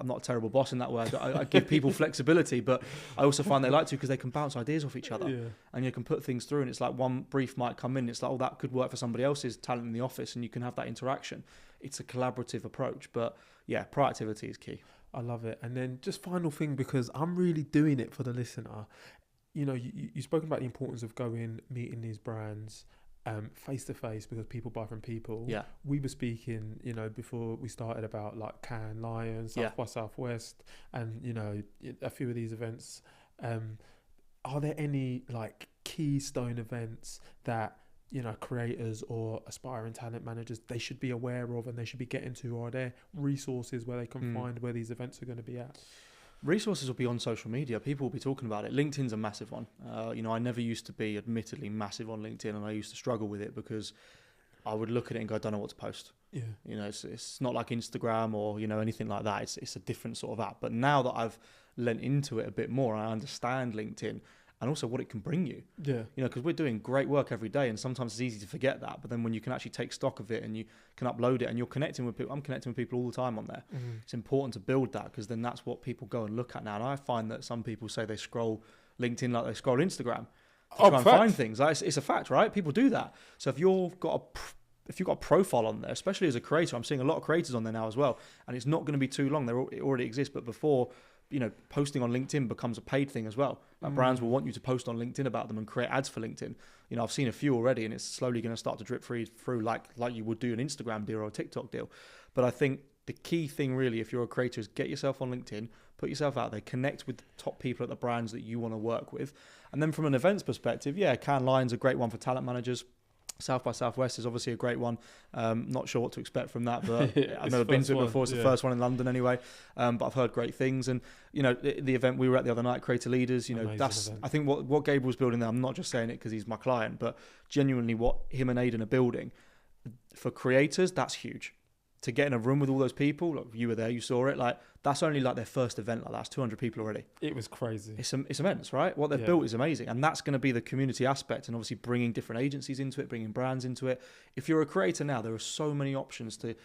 not a terrible boss in that way. I give people flexibility, but I also find they like to because they can bounce ideas off each other. Yeah. And you can put things through, and it's like one brief might come in. It's like, oh, that could work for somebody else's talent in the office, and you can have that interaction. It's a collaborative approach, but yeah, proactivity is key. I love it. And then just final thing, because I'm really doing it for the listener. You've spoken about the importance of going, meeting these brands face to face, because people buy from people. Yeah. We were speaking, before we started, about like Cannes Lions, South by Southwest, and a few of these events. Are there any like keystone events that creators or aspiring talent managers, they should be aware of and they should be getting to? Are there resources where they can find where these events are going to be at? Resources will be on social media. People will be talking about it. LinkedIn's a massive one. I never used to be admittedly massive on LinkedIn, and I used to struggle with it because I would look at it and go, I don't know what to post. Yeah. It's not like Instagram or, anything like that. It's a different sort of app. But now that I've lent into it a bit more, I understand LinkedIn and also what it can bring you. Yeah. Because we're doing great work every day, and sometimes it's easy to forget that. But then when you can actually take stock of it and you can upload it and you're connecting with people, I'm connecting with people all the time on there. It's important to build that, because then that's what people go and look at now. And I find that some people say they scroll LinkedIn like they scroll Instagram to try and find things. It's a fact, right? People do that. So if you've got a profile on there, especially as a creator, I'm seeing a lot of creators on there now as well, and it's not going to be too long. It already exists, but before, posting on LinkedIn becomes a paid thing as well. Like brands will want you to post on LinkedIn about them and create ads for LinkedIn. I've seen a few already, and it's slowly going to start to drip through like you would do an Instagram deal or a TikTok deal. But I think the key thing really, if you're a creator, is get yourself on LinkedIn, put yourself out there, connect with the top people at the brands that you want to work with. And then from an events perspective, Cannes Lions a great one for talent managers. South by Southwest is obviously a great one. Not sure what to expect from that, but I've never been to it before. It's the first one in London anyway. But I've heard great things. And, the event we were at the other night, Creator Leaders, that's, I think what Gabriel's building there, I'm not just saying it because he's my client, but genuinely what him and Aidan are building for creators, that's huge. To get in a room with all those people, like you were there, you saw it, like that's only like their first event, like that's 200 people already. It was crazy. It's immense, right? What they've built is amazing, and that's going to be the community aspect, and obviously bringing different agencies into it, bringing brands into it. If you're a creator now, there are so many options to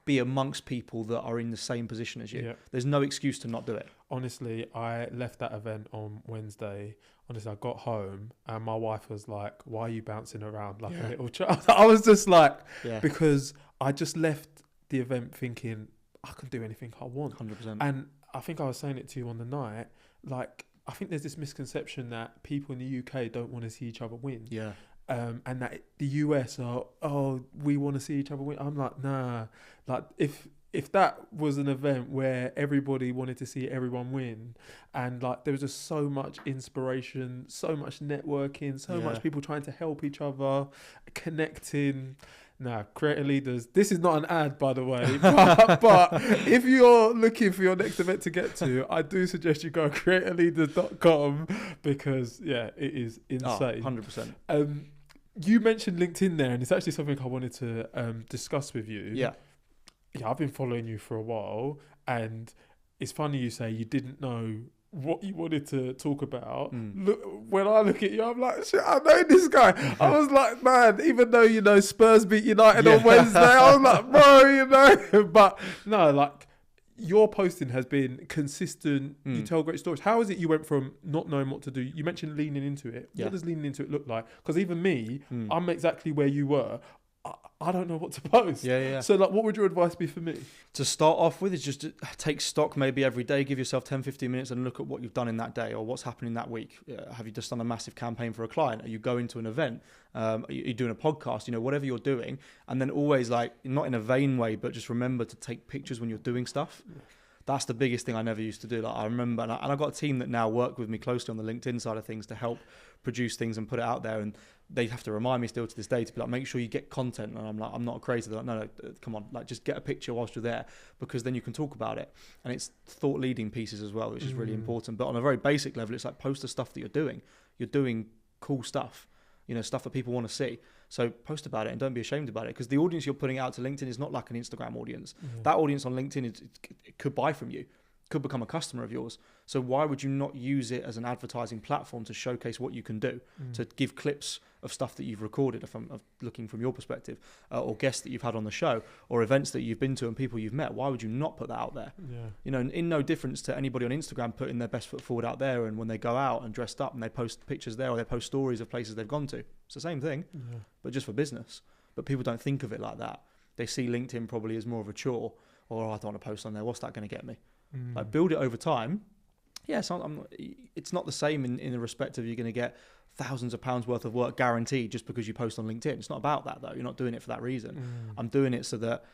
be amongst people that are in the same position as you. Yeah. There's no excuse to not do it. Honestly, I left that event on Wednesday. Honestly, I got home and my wife was like, why are you bouncing around like a little child? I was just like, because I just left the event thinking I can do anything I want. 100%. And I think I was saying it to you on the night, like, I think there's this misconception that people in the UK don't want to see each other win. Yeah. And that the US are, we want to see each other win. I'm like, nah. Like, if that was an event where everybody wanted to see everyone win, and like there was just so much inspiration, so much networking, so much people trying to help each other, connecting. Nah, Creator Leaders, this is not an ad, by the way, but if you're looking for your next event to get to, I do suggest you go to creatorleaders.com, because it is insane. 100%. You mentioned LinkedIn there, and it's actually something I wanted to discuss with you. Yeah, I've been following you for a while, and it's funny you say you didn't know what you wanted to talk about. Look, when I look at you, I'm like, shit, I know this guy. I was like, man, even though, Spurs beat United on Wednesday, I was like, bro, but no, like, your posting has been consistent. You tell great stories. How is it you went from not knowing what to do? You mentioned leaning into it. What does leaning into it look like? Because even me, I'm exactly where you were. I don't know what to post. Yeah. So like, what would your advice be for me? To start off with is just to take stock maybe every day, give yourself 10-15 minutes and look at what you've done in that day or what's happening that week. Have you just done a massive campaign for a client? Are you going to an event? Are you doing a podcast? Whatever you're doing. And then always, like, not in a vain way, but just remember to take pictures when you're doing stuff. That's the biggest thing I never used to do. Like, I remember, and I've got a team that now work with me closely on the LinkedIn side of things to help produce things and put it out there. And they have to remind me still to this day to be like, make sure you get content. And I'm like, I'm not a creator. They're like, no, come on, like, just get a picture whilst you're there, because then you can talk about it. And it's thought leading pieces as well, which is really important. But on a very basic level, it's like, post the stuff that you're doing. You're doing cool stuff, stuff that people want to see. So post about it and don't be ashamed about it, because the audience you're putting out to LinkedIn is not like an Instagram audience. That audience on LinkedIn it could buy from you, could become a customer of yours. So why would you not use it as an advertising platform to showcase what you can do, to give clips of stuff that you've recorded, of looking from your perspective, or guests that you've had on the show, or events that you've been to and people you've met? Why would you not put that out there? In no difference to anybody on Instagram putting their best foot forward out there, and when they go out and dressed up and they post pictures there, or they post stories of places they've gone to. It's the same thing, but just for business. But people don't think of it like that. They see LinkedIn probably as more of a chore, or I don't want to post on there. What's that going to get me? Like, build it over time. Yes, it's not the same in the respect of you're going to get thousands of pounds worth of work guaranteed just because you post on LinkedIn. It's not about that, though. You're not doing it for that reason. I'm doing it so that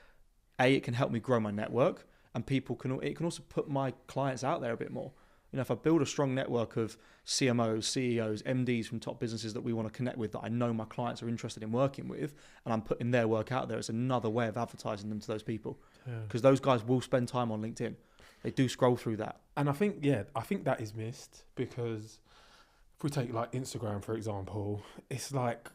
it can help me grow my network, and it can also put my clients out there a bit more. If I build a strong network of CMOs, CEOs, MDs from top businesses that we want to connect with, that I know my clients are interested in working with, and I'm putting their work out there, it's another way of advertising them to those people, because those guys will spend time on LinkedIn. They do scroll through that. And I think that is missed, because if we take like Instagram, for example, it's like,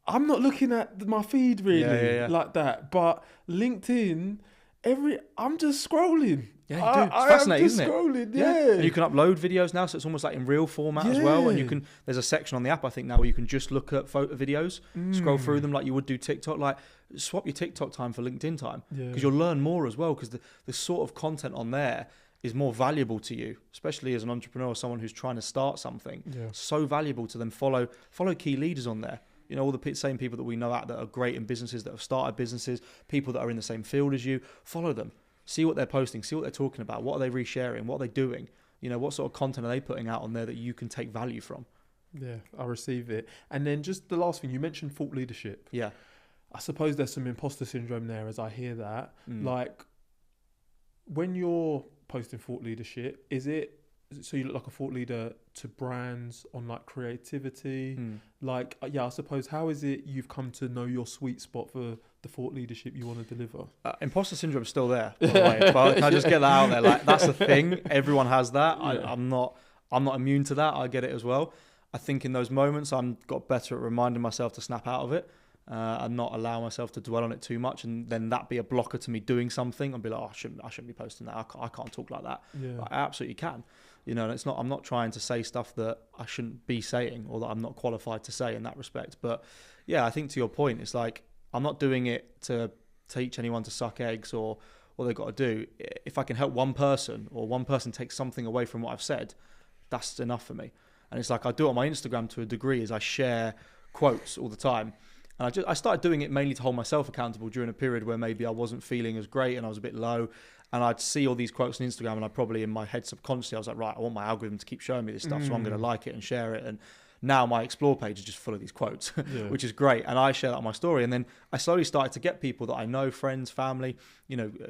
I'm not looking at my feed really like that. But LinkedIn, I'm just scrolling. Yeah, you do. It's fascinating, isn't it? Scrolling, And you can upload videos now, so it's almost like in reel format as well. And there's a section on the app, I think, now where you can just look at photo videos, scroll through them like you would do TikTok. Like, swap your TikTok time for LinkedIn time, because you'll learn more as well, because the sort of content on there is more valuable to you, especially as an entrepreneur or someone who's trying to start something. So valuable to them. Follow key leaders on there. All the same people that we know that are great in businesses, that have started businesses, people that are in the same field as you. Follow them. See what they're posting, see what they're talking about, what are they resharing, what are they doing, what sort of content are they putting out on there that you can take value from. Yeah, I receive it. And then just the last thing, you mentioned thought leadership. Yeah. I suppose there's some imposter syndrome there as I hear that. Like, when you're posting thought leadership, is it so you look like a thought leader to brands on like creativity? Like, I suppose, how is it you've come to know your sweet spot for the thought leadership you want to deliver? Imposter syndrome is still there, by the way. But can I just get that out there? Like, that's a thing. Everyone has that. I'm not immune to that. I get it as well. I think in those moments, I'm got better at reminding myself to snap out of it, and not allow myself to dwell on it too much, and then that be a blocker to me doing something. I'll be like, I shouldn't be posting that. I can't talk like that. But I absolutely can. And I'm not trying to say stuff that I shouldn't be saying, or that I'm not qualified to say in that respect. But yeah, I think to your point, it's like, I'm not doing it to teach anyone to suck eggs or what they've got to do. If I can help one person, or one person take something away from what I've said, that's enough for me. And it's like, I do it on my Instagram to a degree, is I share quotes all the time. And I started doing it mainly to hold myself accountable during a period where maybe I wasn't feeling as great and I was a bit low. And I'd see all these quotes on Instagram, and I probably in my head subconsciously, I was like, right, I want my algorithm to keep showing me this stuff, so I'm going to like it and share it. And now my explore page is just full of these quotes, which is great. And I share that on my story. And then I slowly started to get people that I know, friends, family,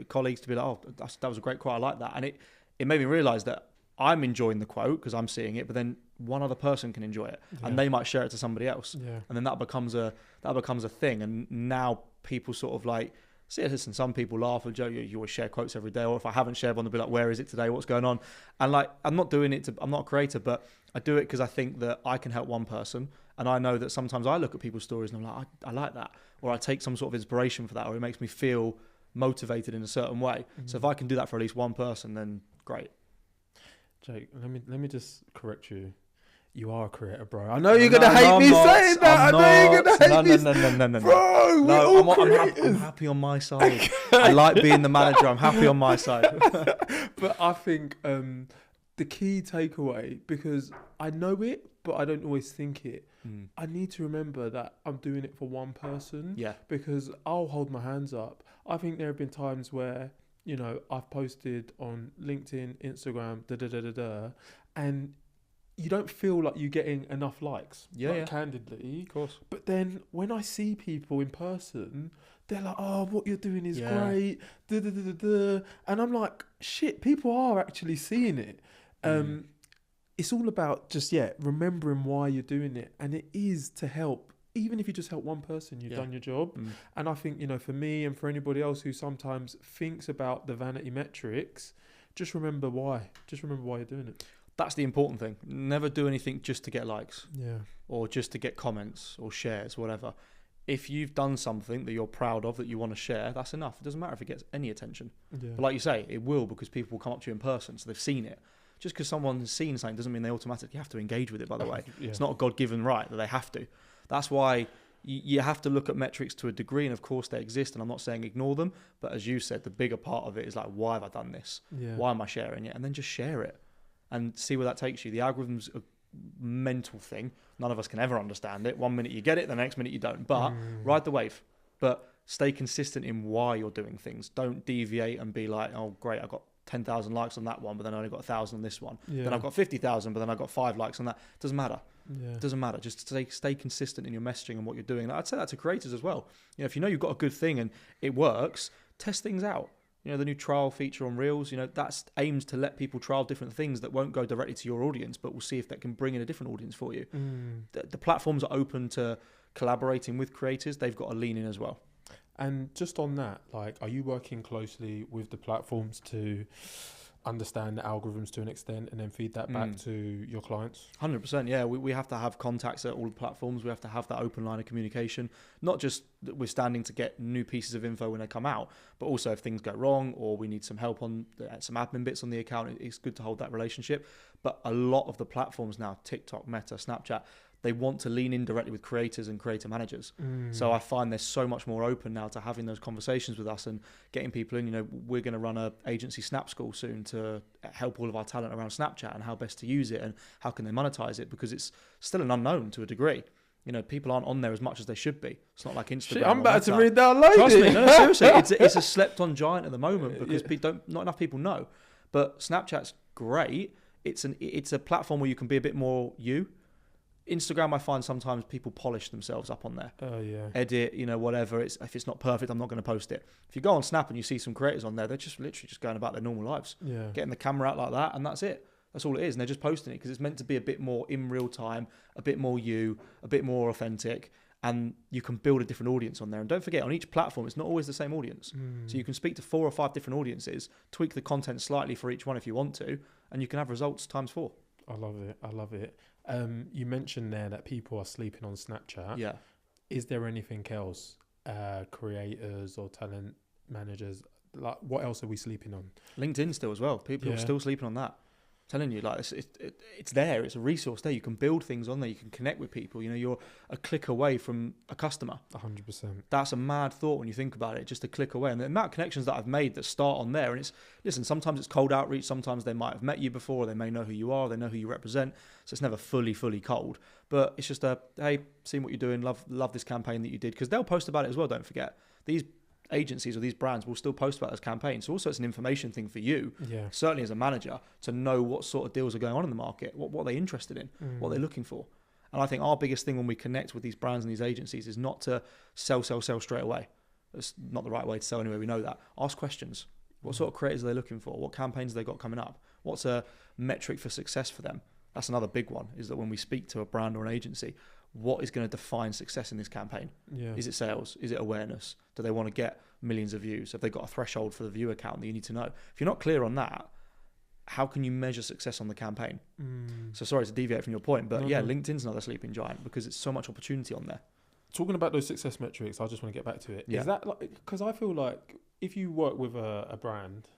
colleagues, to be like, oh, that was a great quote. I like that. And it made me realize that I'm enjoying the quote because I'm seeing it, but then one other person can enjoy it, and they might share it to somebody else. And then that becomes a thing. And now people sort of like, see, listen, some people laugh or joke, you always share quotes every day, or if I haven't shared one, they'll be like, where is it today? What's going on? And like, I'm not doing it I'm not a creator, but I do it because I think that I can help one person. And I know that sometimes I look at people's stories and I'm like, I like that. Or I take some sort of inspiration for that, or it makes me feel motivated in a certain way. So if I can do that for at least one person, then great. Jake, let me just correct you. You are a creator, bro. I know you're going to hate me saying that. I know you're going to hate me. No. Bro, we're all creators. I'm happy on my side. I like being the manager. I'm happy on my side. But I think the key takeaway, because I know it, but I don't always think it. I need to remember that I'm doing it for one person. Yeah. Because I'll hold my hands up. I think there have been times where, you know, I've posted on LinkedIn, Instagram, and you don't feel like you're getting enough likes. Yeah. Candidly. Of course. But then when I see people in person, they're like, oh, what you're doing is great. And I'm like, shit, people are actually seeing it. It's all about just, remembering why you're doing it. And it is to help. Even if you just help one person, you've done your job. And I think, you know, for me and for anybody else who sometimes thinks about the vanity metrics, just remember why. Just remember why you're doing it. That's the important thing. Never do anything just to get likes. Yeah. Or just to get comments or shares, whatever. If you've done something that you're proud of, that you want to share, that's enough. It doesn't matter if it gets any attention. Yeah. But like you say, it will, because people will come up to you in person, so they've seen it. Just because someone's seen something doesn't mean they automatically have to engage with it, by the way. It's not a God-given right that they have to. That's why you have to look at metrics to a degree, and of course they exist, and I'm not saying ignore them, but as you said, the bigger part of it is like, why have I done this? Why am I sharing it? And then just share it and see where that takes you. The algorithm's a mental thing. None of us can ever understand it. 1 minute you get it, the next minute you don't. But ride the wave. But stay consistent in why you're doing things. Don't deviate and be like, oh, great, I got 10,000 likes on that one, but then I only got 1,000 on this one. Then I've got 50,000, but then I got 5 likes on that. Doesn't matter. It doesn't matter. Just stay consistent in your messaging and what you're doing. And I'd say that to creators as well. You know, if you know you've got a good thing and it works, test things out. You know, the new trial feature on Reels, you know, that's aims to let people trial different things that won't go directly to your audience, but we'll see if that can bring in a different audience for you. The platforms are open to collaborating with creators. They've got to lean in as well. And just on that, like, are you working closely with the platforms to understand the algorithms to an extent and then feed that back to your clients? 100%, yeah. We have to have contacts at all the platforms. We have to have that open line of communication, not just that we're standing to get new pieces of info when they come out, but also if things go wrong or we need some help on some admin bits on the account, it's good to hold that relationship. But a lot of the platforms now, TikTok, Meta, Snapchat, they want to lean in directly with creators and creator managers. So I find they're so much more open now to having those conversations with us and getting people in. You know, we're going to run a agency Snap School soon to help all of our talent around Snapchat and how best to use it and how can they monetize it, because it's still an unknown to a degree. You know, people aren't on there as much as they should be. It's not like Instagram. Shit, I'm about to read that loaded. Trust me, no, seriously, it's a slept-on giant at the moment because not enough people know. But Snapchat's great. It's a platform where you can be a bit more you. Instagram, I find sometimes people polish themselves up on there. Edit, you know, whatever. If it's not perfect, I'm not going to post it. If you go on Snap and you see some creators on there, they're just literally just going about their normal lives, getting the camera out like that, and that's it. That's all it is. And they're just posting it because it's meant to be a bit more in real time, a bit more you, a bit more authentic, and you can build a different audience on there. And don't forget, on each platform, it's not always the same audience. So you can speak to 4 or 5 different audiences, tweak the content slightly for each one if you want to, and you can have results times 4. I love it. You mentioned there that people are sleeping on Snapchat. Yeah. Is there anything else, creators or talent managers, like what else are we sleeping on? LinkedIn still as well. People are still sleeping on that. I'm telling you, like it's there. It's a resource there. You can build things on there. You can connect with people. You know, you're a click away from a customer. 100%. That's a mad thought when you think about it. Just a click away. And the amount of connections that I've made that start on there, and listen, sometimes it's cold outreach. Sometimes they might have met you before. Or they may know who you are. They know who you represent. So it's never fully cold. But it's just hey, seeing what you're doing. Love this campaign that you did, because they'll post about it as well. Don't forget, these agencies or these brands will still post about those campaigns. So also it's an information thing for you, certainly as a manager, to know what sort of deals are going on in the market, what are they interested in, what they're looking for. And I think our biggest thing when we connect with these brands and these agencies is not to sell straight away. That's not the right way to sell anyway, we know that. Ask questions. What sort of creators are they looking for? What campaigns have they got coming up? What's a metric for success for them? That's another big one, is that when we speak to a brand or an agency, what is going to define success in this campaign? Is it sales? Is it awareness? Do they want to get millions of views? Have they got a threshold for the viewer count that you need to know? If you're not clear on that, how can you measure success on the campaign? So sorry to deviate from your point, but LinkedIn's another sleeping giant because it's so much opportunity on there. Talking about those success metrics, I just want to get back to it. Is that like, because I feel like if you work with a brand,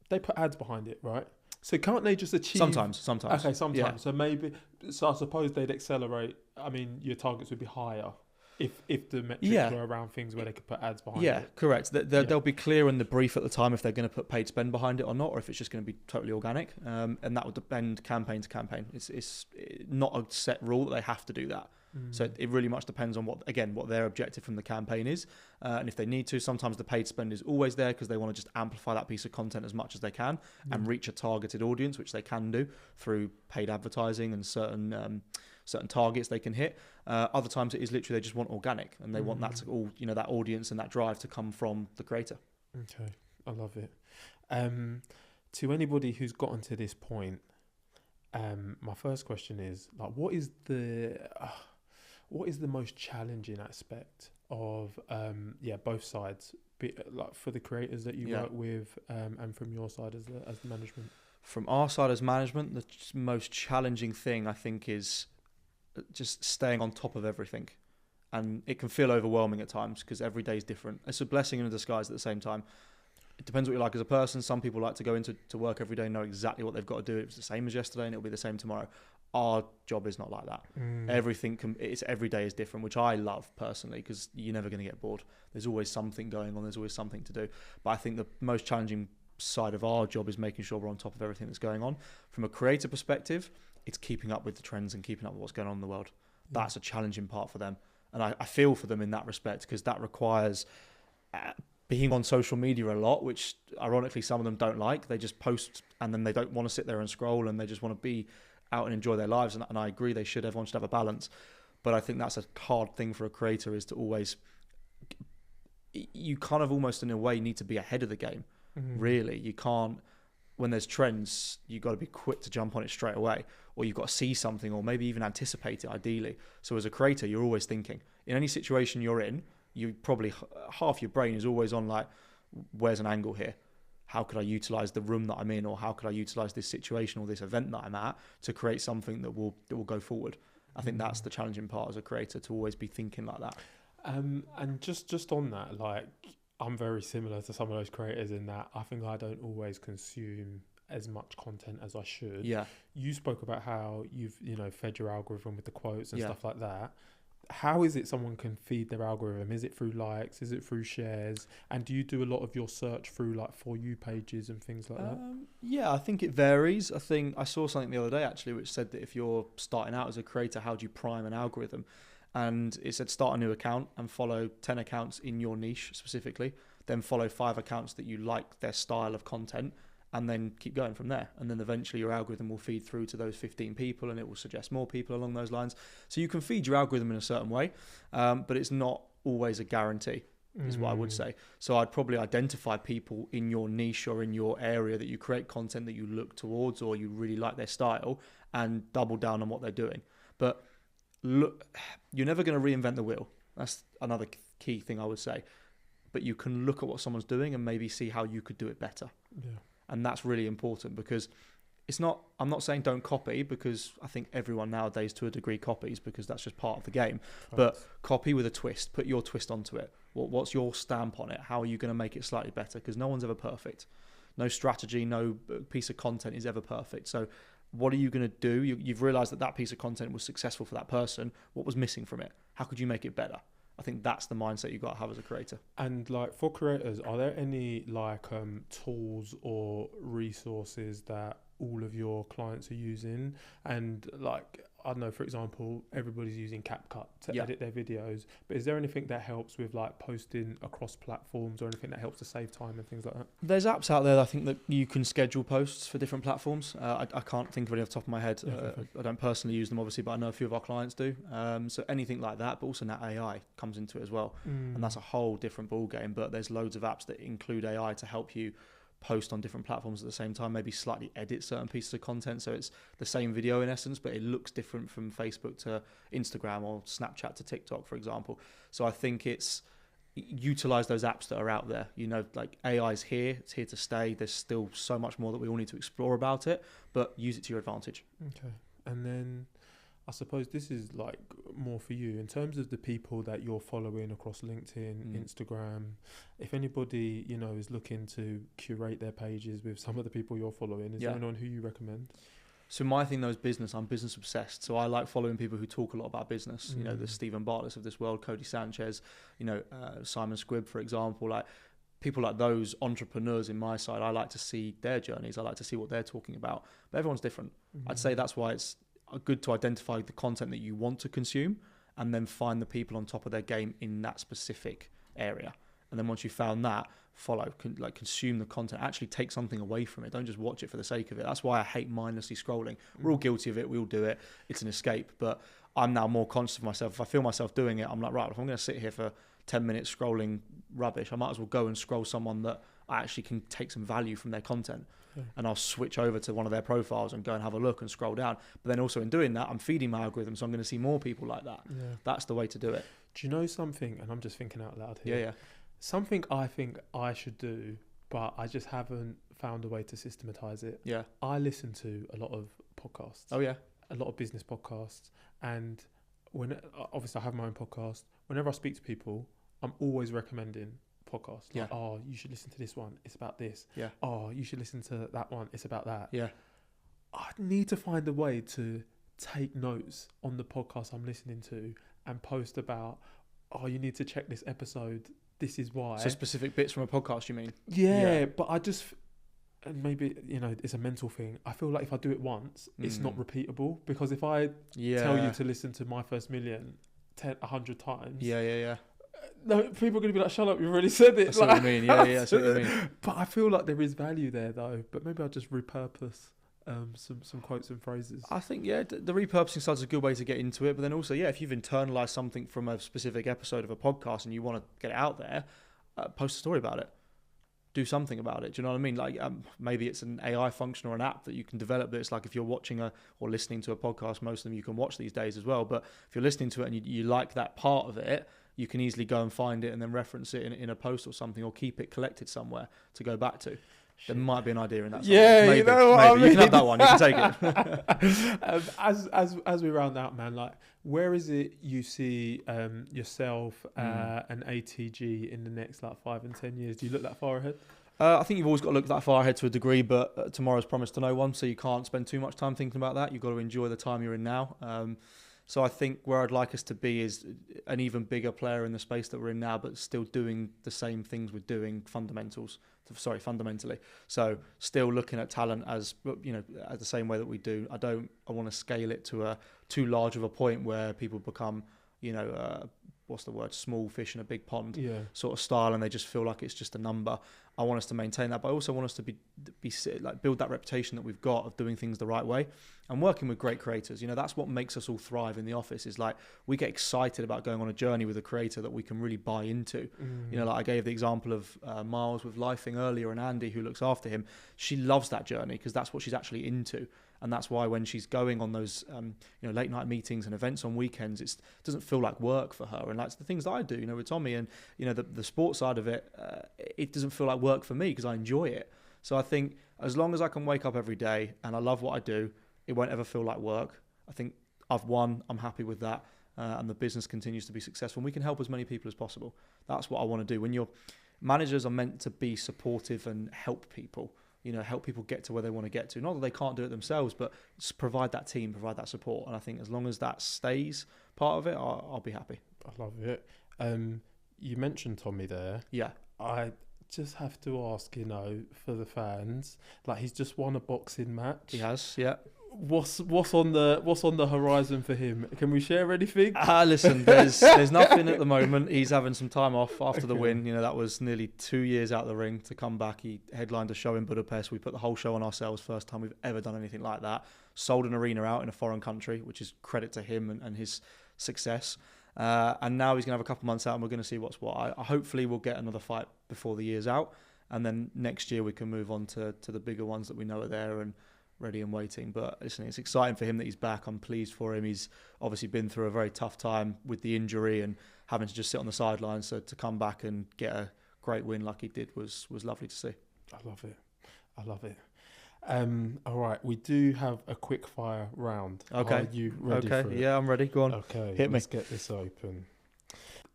they put ads behind it, right? So can't they just achieve... Sometimes. Okay, sometimes. Yeah. So maybe... So I suppose they'd accelerate... I mean, your targets would be higher. If the metrics were around things where they could put ads behind it. Yeah, correct. They'll be clear in the brief at the time if they're going to put paid spend behind it or not, or if it's just going to be totally organic. And that would depend campaign to campaign. It's not a set rule that they have to do that. So it really much depends on what their objective from the campaign is. And if they need to, sometimes the paid spend is always there because they want to just amplify that piece of content as much as they can and reach a targeted audience, which they can do through paid advertising and certain targets they can hit. Other times it is literally they just want organic and they want that to all, that audience and that drive to come from the creator. Okay, I love it. To anybody who's gotten to this point, my first question is like, what is the most challenging aspect of both sides, like for the creators that you work with, and from your side as the management? From our side as management, the most challenging thing I think is just staying on top of everything. And it can feel overwhelming at times because every day is different. It's a blessing and a disguise at the same time. It depends what you like as a person. Some people like to go into work every day and know exactly what they've got to do. It was the same as yesterday and it'll be the same tomorrow. Our job is not like that. Every day is different, which I love personally because you're never going to get bored. There's always something going on. There's always something to do. But I think the most challenging side of our job is making sure we're on top of everything that's going on. From a creator perspective, it's keeping up with the trends and keeping up with what's going on in the world. That's a challenging part for them. And I feel for them in that respect because that requires being on social media a lot, which ironically some of them don't like. They just post and then they don't want to sit there and scroll and they just want to be out and enjoy their lives. And I agree everyone should have a balance. But I think that's a hard thing for a creator is to always, you kind of almost in a way need to be ahead of the game. Really. You can't, when there's trends, you've got to be quick to jump on it straight away, or you've got to see something or maybe even anticipate it ideally. So as a creator, you're always thinking. In any situation you're in, you probably, half your brain is always on like, where's an angle here? How could I utilize the room that I'm in, or how could I utilize this situation or this event that I'm at to create something that will go forward? I think that's the challenging part as a creator, to always be thinking like that. And just on that, like, I'm very similar to some of those creators in that I think I don't always consume as much content as I should. Yeah. You spoke about how you've, fed your algorithm with the quotes and stuff like that. How is it someone can feed their algorithm? Is it through likes? Is it through shares? And do you do a lot of your search through like For You pages and things like that? Yeah, I think it varies. I think I saw something the other day actually which said that if you're starting out as a creator, how do you prime an algorithm? And it said start a new account and follow 10 accounts in your niche specifically, then follow 5 accounts that you like their style of content, and then keep going from there. And then eventually your algorithm will feed through to those 15 people and it will suggest more people along those lines. So you can feed your algorithm in a certain way, but it's not always a guarantee, is what I would say. So I'd probably identify people in your niche or in your area that you create content that you look towards or you really like their style and double down on what they're doing. But look, you're never going to reinvent the wheel. That's another key thing I would say. But you can look at what someone's doing and maybe see how you could do it better. Yeah. And that's really important because I'm not saying don't copy, because I think everyone nowadays to a degree copies because that's just part of the game. But copy with a twist, put your twist onto it. What's your stamp on it? How are you going to make it slightly better? Because no one's ever perfect. No strategy, no piece of content is ever perfect. So what are you going to do? You've realized that piece of content was successful for that person. What was missing from it? How could you make it better? I think that's the mindset you've got to have as a creator. And like for creators, are there any like tools or resources that all of your clients are using? And like, I don't know, for example, everybody's using CapCut to edit their videos, but is there anything that helps with like posting across platforms or anything that helps to save time and things like that? There's apps out there that I think that you can schedule posts for different platforms. I can't think of any off the top of my head. I don't personally use them obviously, but I know a few of our clients do. So anything like that, but also now AI comes into it as well. And that's a whole different ball game, but there's loads of apps that include AI to help you post on different platforms at the same time, maybe slightly edit certain pieces of content so it's the same video in essence, but it looks different from Facebook to Instagram or Snapchat to TikTok, for example. So I think it's utilize those apps that are out there. Like AI is here, it's here to stay. There's still so much more that we all need to explore about it, but use it to your advantage. Okay. And then I suppose this is like more for you in terms of the people that you're following across LinkedIn, Instagram. If anybody, is looking to curate their pages with some of the people you're following, is there anyone who you recommend? So my thing though is business. I'm business obsessed. So I like following people who talk a lot about business. You know, the Stephen Bartlett's of this world, Cody Sanchez, you know, Simon Squibb, for example. Like people like those entrepreneurs in my side, I like to see their journeys. I like to see what they're talking about. But everyone's different. I'd say that's why it's good to identify the content that you want to consume and then find the people on top of their game in that specific area. And then once you've found that, follow, consume the content, actually take something away from it. Don't just watch it for the sake of it. That's why I hate mindlessly scrolling. We're all guilty of it. We all do it. It's an escape. But I'm now more conscious of myself. If I feel myself doing it, I'm like, right, if I'm going to sit here for 10 minutes scrolling rubbish, I might as well go and scroll someone that I actually can take some value from their content. And I'll switch over to one of their profiles and go and have a look and scroll down. But then also in doing that, I'm feeding my algorithm, so I'm going to see more people like that. That's the way to do it. Do you know something? And I'm just thinking out loud here. Yeah. Something I think I should do, but I just haven't found a way to systematize it. Yeah. I listen to a lot of podcasts. Oh, yeah. A lot of business podcasts. And obviously I have my own podcast. Whenever I speak to people, I'm always recommending podcasts. Like, oh, you should listen to this one. It's about this. Yeah. Oh, you should listen to that one. It's about that. Yeah. I need to find a way to take notes on the podcast I'm listening to and post about, oh, you need to check this episode. This is why. So specific bits from a podcast, you mean? Yeah, but I just, and maybe, you know, it's a mental thing. I feel like if I do it once, it's not repeatable. Because if I tell you to listen to My First Million 100 times. No, people are going to be like, shut up, you've already said it. That's what I mean. Yeah, that's what I mean. But I feel like there is value there, though. But maybe I'll just repurpose some quotes and phrases. I think, the repurposing side is a good way to get into it. But then also, if you've internalized something from a specific episode of a podcast and you want to get it out there, post a story about it. Do something about it. Do you know what I mean? Like maybe it's an AI function or an app that you can develop. But it's like if you're watching or listening to a podcast, most of them you can watch these days as well. But if you're listening to it and you like that part of it, you can easily go and find it and then reference it in a post or something, or keep it collected somewhere to go back to. There might be an idea in that. Maybe, you know what I mean? You can have that one. You can take it. As we round out, man, like where is it you see yourself and ATG in the next 5 and 10 years? Do you look that far ahead? I think you've always got to look that far ahead to a degree, but tomorrow's promised to no one, so you can't spend too much time thinking about that. You've got to enjoy the time you're in now. So I think where I'd like us to be is an even bigger player in the space that we're in now, but still doing the same things we're doing fundamentally. So still looking at talent as the same way that we do. I want to scale it to too large of a point where people become, small fish in a big pond sort of style, and they just feel like it's just a number. I want us to maintain that, but I also want us to build that reputation that we've got of doing things the right way and working with great creators. That's what makes us all thrive in the office, is like we get excited about going on a journey with a creator that we can really buy into. Like I gave the example of Miles with Lifing earlier, and Andy, who looks after him, she loves that journey because that's what she's actually into. And that's why when she's going on those late night meetings and events on weekends, it doesn't feel like work for her. And that's the things that I do, with Tommy, and the sports side of it, it doesn't feel like work for me because I enjoy it. So I think as long as I can wake up every day and I love what I do, it won't ever feel like work. I think I've won. I'm happy with that, and the business continues to be successful. And we can help as many people as possible. That's what I want to do. When your managers are meant to be supportive and help people. Help people get to where they want to get to. Not that they can't do it themselves, but just provide that team, provide that support. And I think as long as that stays part of it, I'll be happy. I love it. You mentioned Tommy there. Yeah. I just have to ask, for the fans, like he's just won a boxing match. He has, yeah. What's on the horizon for him? Can we share anything? Listen, there's nothing at the moment. He's having some time off after the win. That was nearly 2 years out of the ring to come back. He headlined a show in Budapest. We put the whole show on ourselves. First time we've ever done anything like that. Sold an arena out in a foreign country, which is credit to him and his success. And now he's going to have a couple months out, and we're going to see what's what. Hopefully we'll get another fight before the year's out, and then next year we can move on to the bigger ones that we know are there and ready and waiting. But listen, it's exciting for him that he's back. I'm pleased for him. He's obviously been through a very tough time with the injury and having to just sit on the sidelines. So to come back and get a great win like he did was lovely to see. I love it. All right, we do have a quick fire round. Okay. Are you ready for it? Yeah, I'm ready. Go on. Okay, hit me. Let's get this open.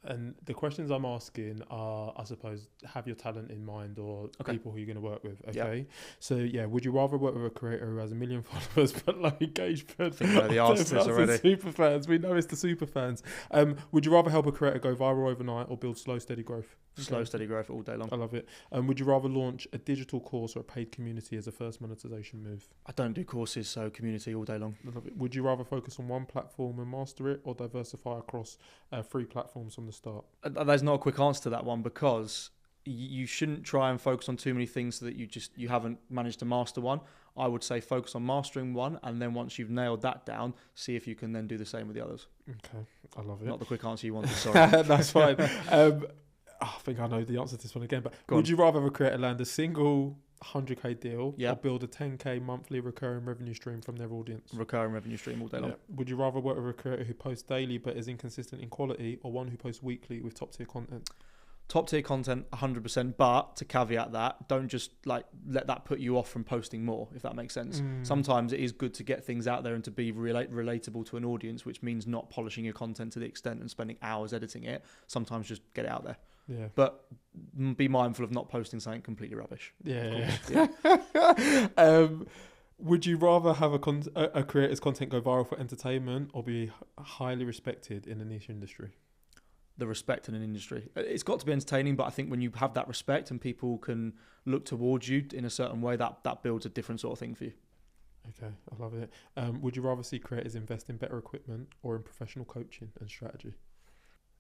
And the questions I'm asking are, I suppose, have your talent in mind or people who you're going to work with. Okay. Yep. So, yeah, would you rather work with a creator who has 1 million followers but low engagement? I think I know the answer to this already. Super fans. We know it's the super fans. Would you rather help a creator go viral overnight or build slow, steady growth? Slow, steady growth all day long. I love it. Would you rather launch a digital course or a paid community as a first monetization move? I don't do courses, so community all day long. I love it. Would you rather focus on one platform and master it or diversify across 3 platforms from the start? There's not a quick answer to that one, because you shouldn't try and focus on too many things so that you haven't managed to master one. I would say focus on mastering one, and then once you've nailed that down, see if you can then do the same with the others. Okay, I love it. Not the quick answer you wanted, sorry. That's fine. I think I know the answer to this one again, but would you rather have a creator land a single 100k deal or build a 10k monthly recurring revenue stream from their audience? Recurring revenue stream all day long. Would you rather work with a creator who posts daily but is inconsistent in quality, or one who posts weekly with top tier content? Top tier content 100%, but to caveat that, don't just let that put you off from posting more, if that makes sense. Sometimes it is good to get things out there and to be relatable to an audience, which means not polishing your content to the extent and spending hours editing it. Sometimes just get it out there. Yeah. But be mindful of not posting something completely rubbish. Yeah. Would you rather have a creator's content go viral for entertainment or be highly respected in a niche industry? The respect in an industry. It's got to be entertaining, but I think when you have that respect and people can look towards you in a certain way, that builds a different sort of thing for you. Okay, I love it. Would you rather see creators invest in better equipment or in professional coaching and strategy?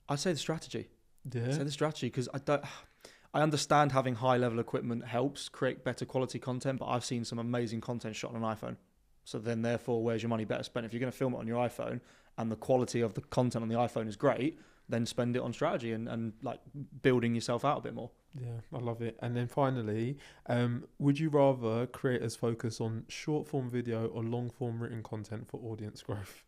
I'd say the strategy. Yeah. I'd say the strategy, because I understand having high level equipment helps create better quality content, but I've seen some amazing content shot on an iPhone. So then therefore, where's your money better spent? If you're going to film it on your iPhone and the quality of the content on the iPhone is great, then spend it on strategy and building yourself out a bit more. Yeah, I love it. And then finally, would you rather creators focus on short form video or long form written content for audience growth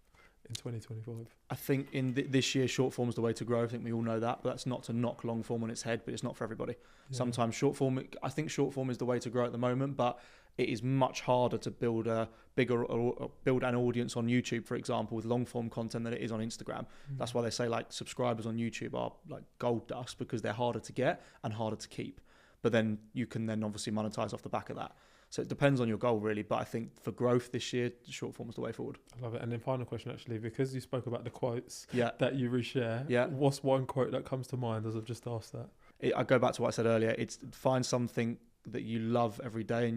in 2025? I think in this year, short form is the way to grow. I think we all know that, but that's not to knock long form on its head, but it's not for everybody. Yeah. Sometimes short form, I think short form is the way to grow at the moment, but it is much harder to build build an audience on YouTube, for example, with long form content than it is on Instagram. That's why they say subscribers on YouTube are like gold dust, because they're harder to get and harder to keep. But then you can then obviously monetize off the back of that. So it depends on your goal, really. But I think for growth this year, short form is the way forward. I love it. And then final question, actually, because you spoke about the quotes that you reshare. Yeah. What's one quote that comes to mind as I've just asked that? I go back to what I said earlier. It's find something that you love every day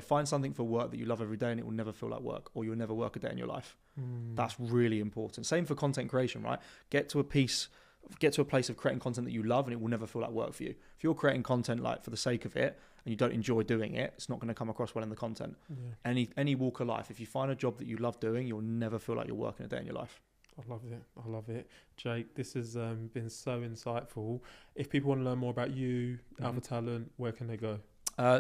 find something for work that you love every day, and it will never feel like work, or you'll never work a day in your life. That's really important. Same for content creation, right? Get to a place of creating content that you love, and it will never feel like work for you. If you're creating content for the sake of it and you don't enjoy doing it, it's not going to come across well in the content. Any walk of life, if you find a job that you love doing, you'll never feel like you're working a day in your life. I love it. Jake, this has been so insightful. If people want to learn more about you, Alpha Talent, where can they go?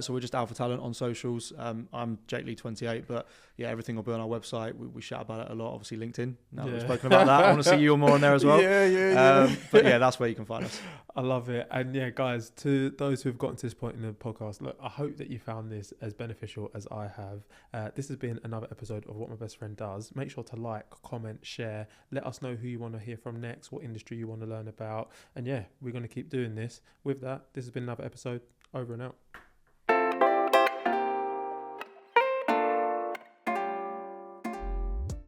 So we're just Alpha Talent on socials. I'm Jake Lee 28, but yeah, everything will be on our website. We shout about it a lot. Obviously LinkedIn. Now that we've spoken about that, I want to see you more on there as well. But yeah, that's where you can find us. I love it. And yeah, guys, to those who've gotten to this point in the podcast, look, I hope that you found this as beneficial as I have. This has been another episode of What My Best Friend Does. Make sure to like, comment, share. Let us know who you want to hear from next, what industry you want to learn about. And yeah, we're going to keep doing this. With that, this has been another episode. Over and out.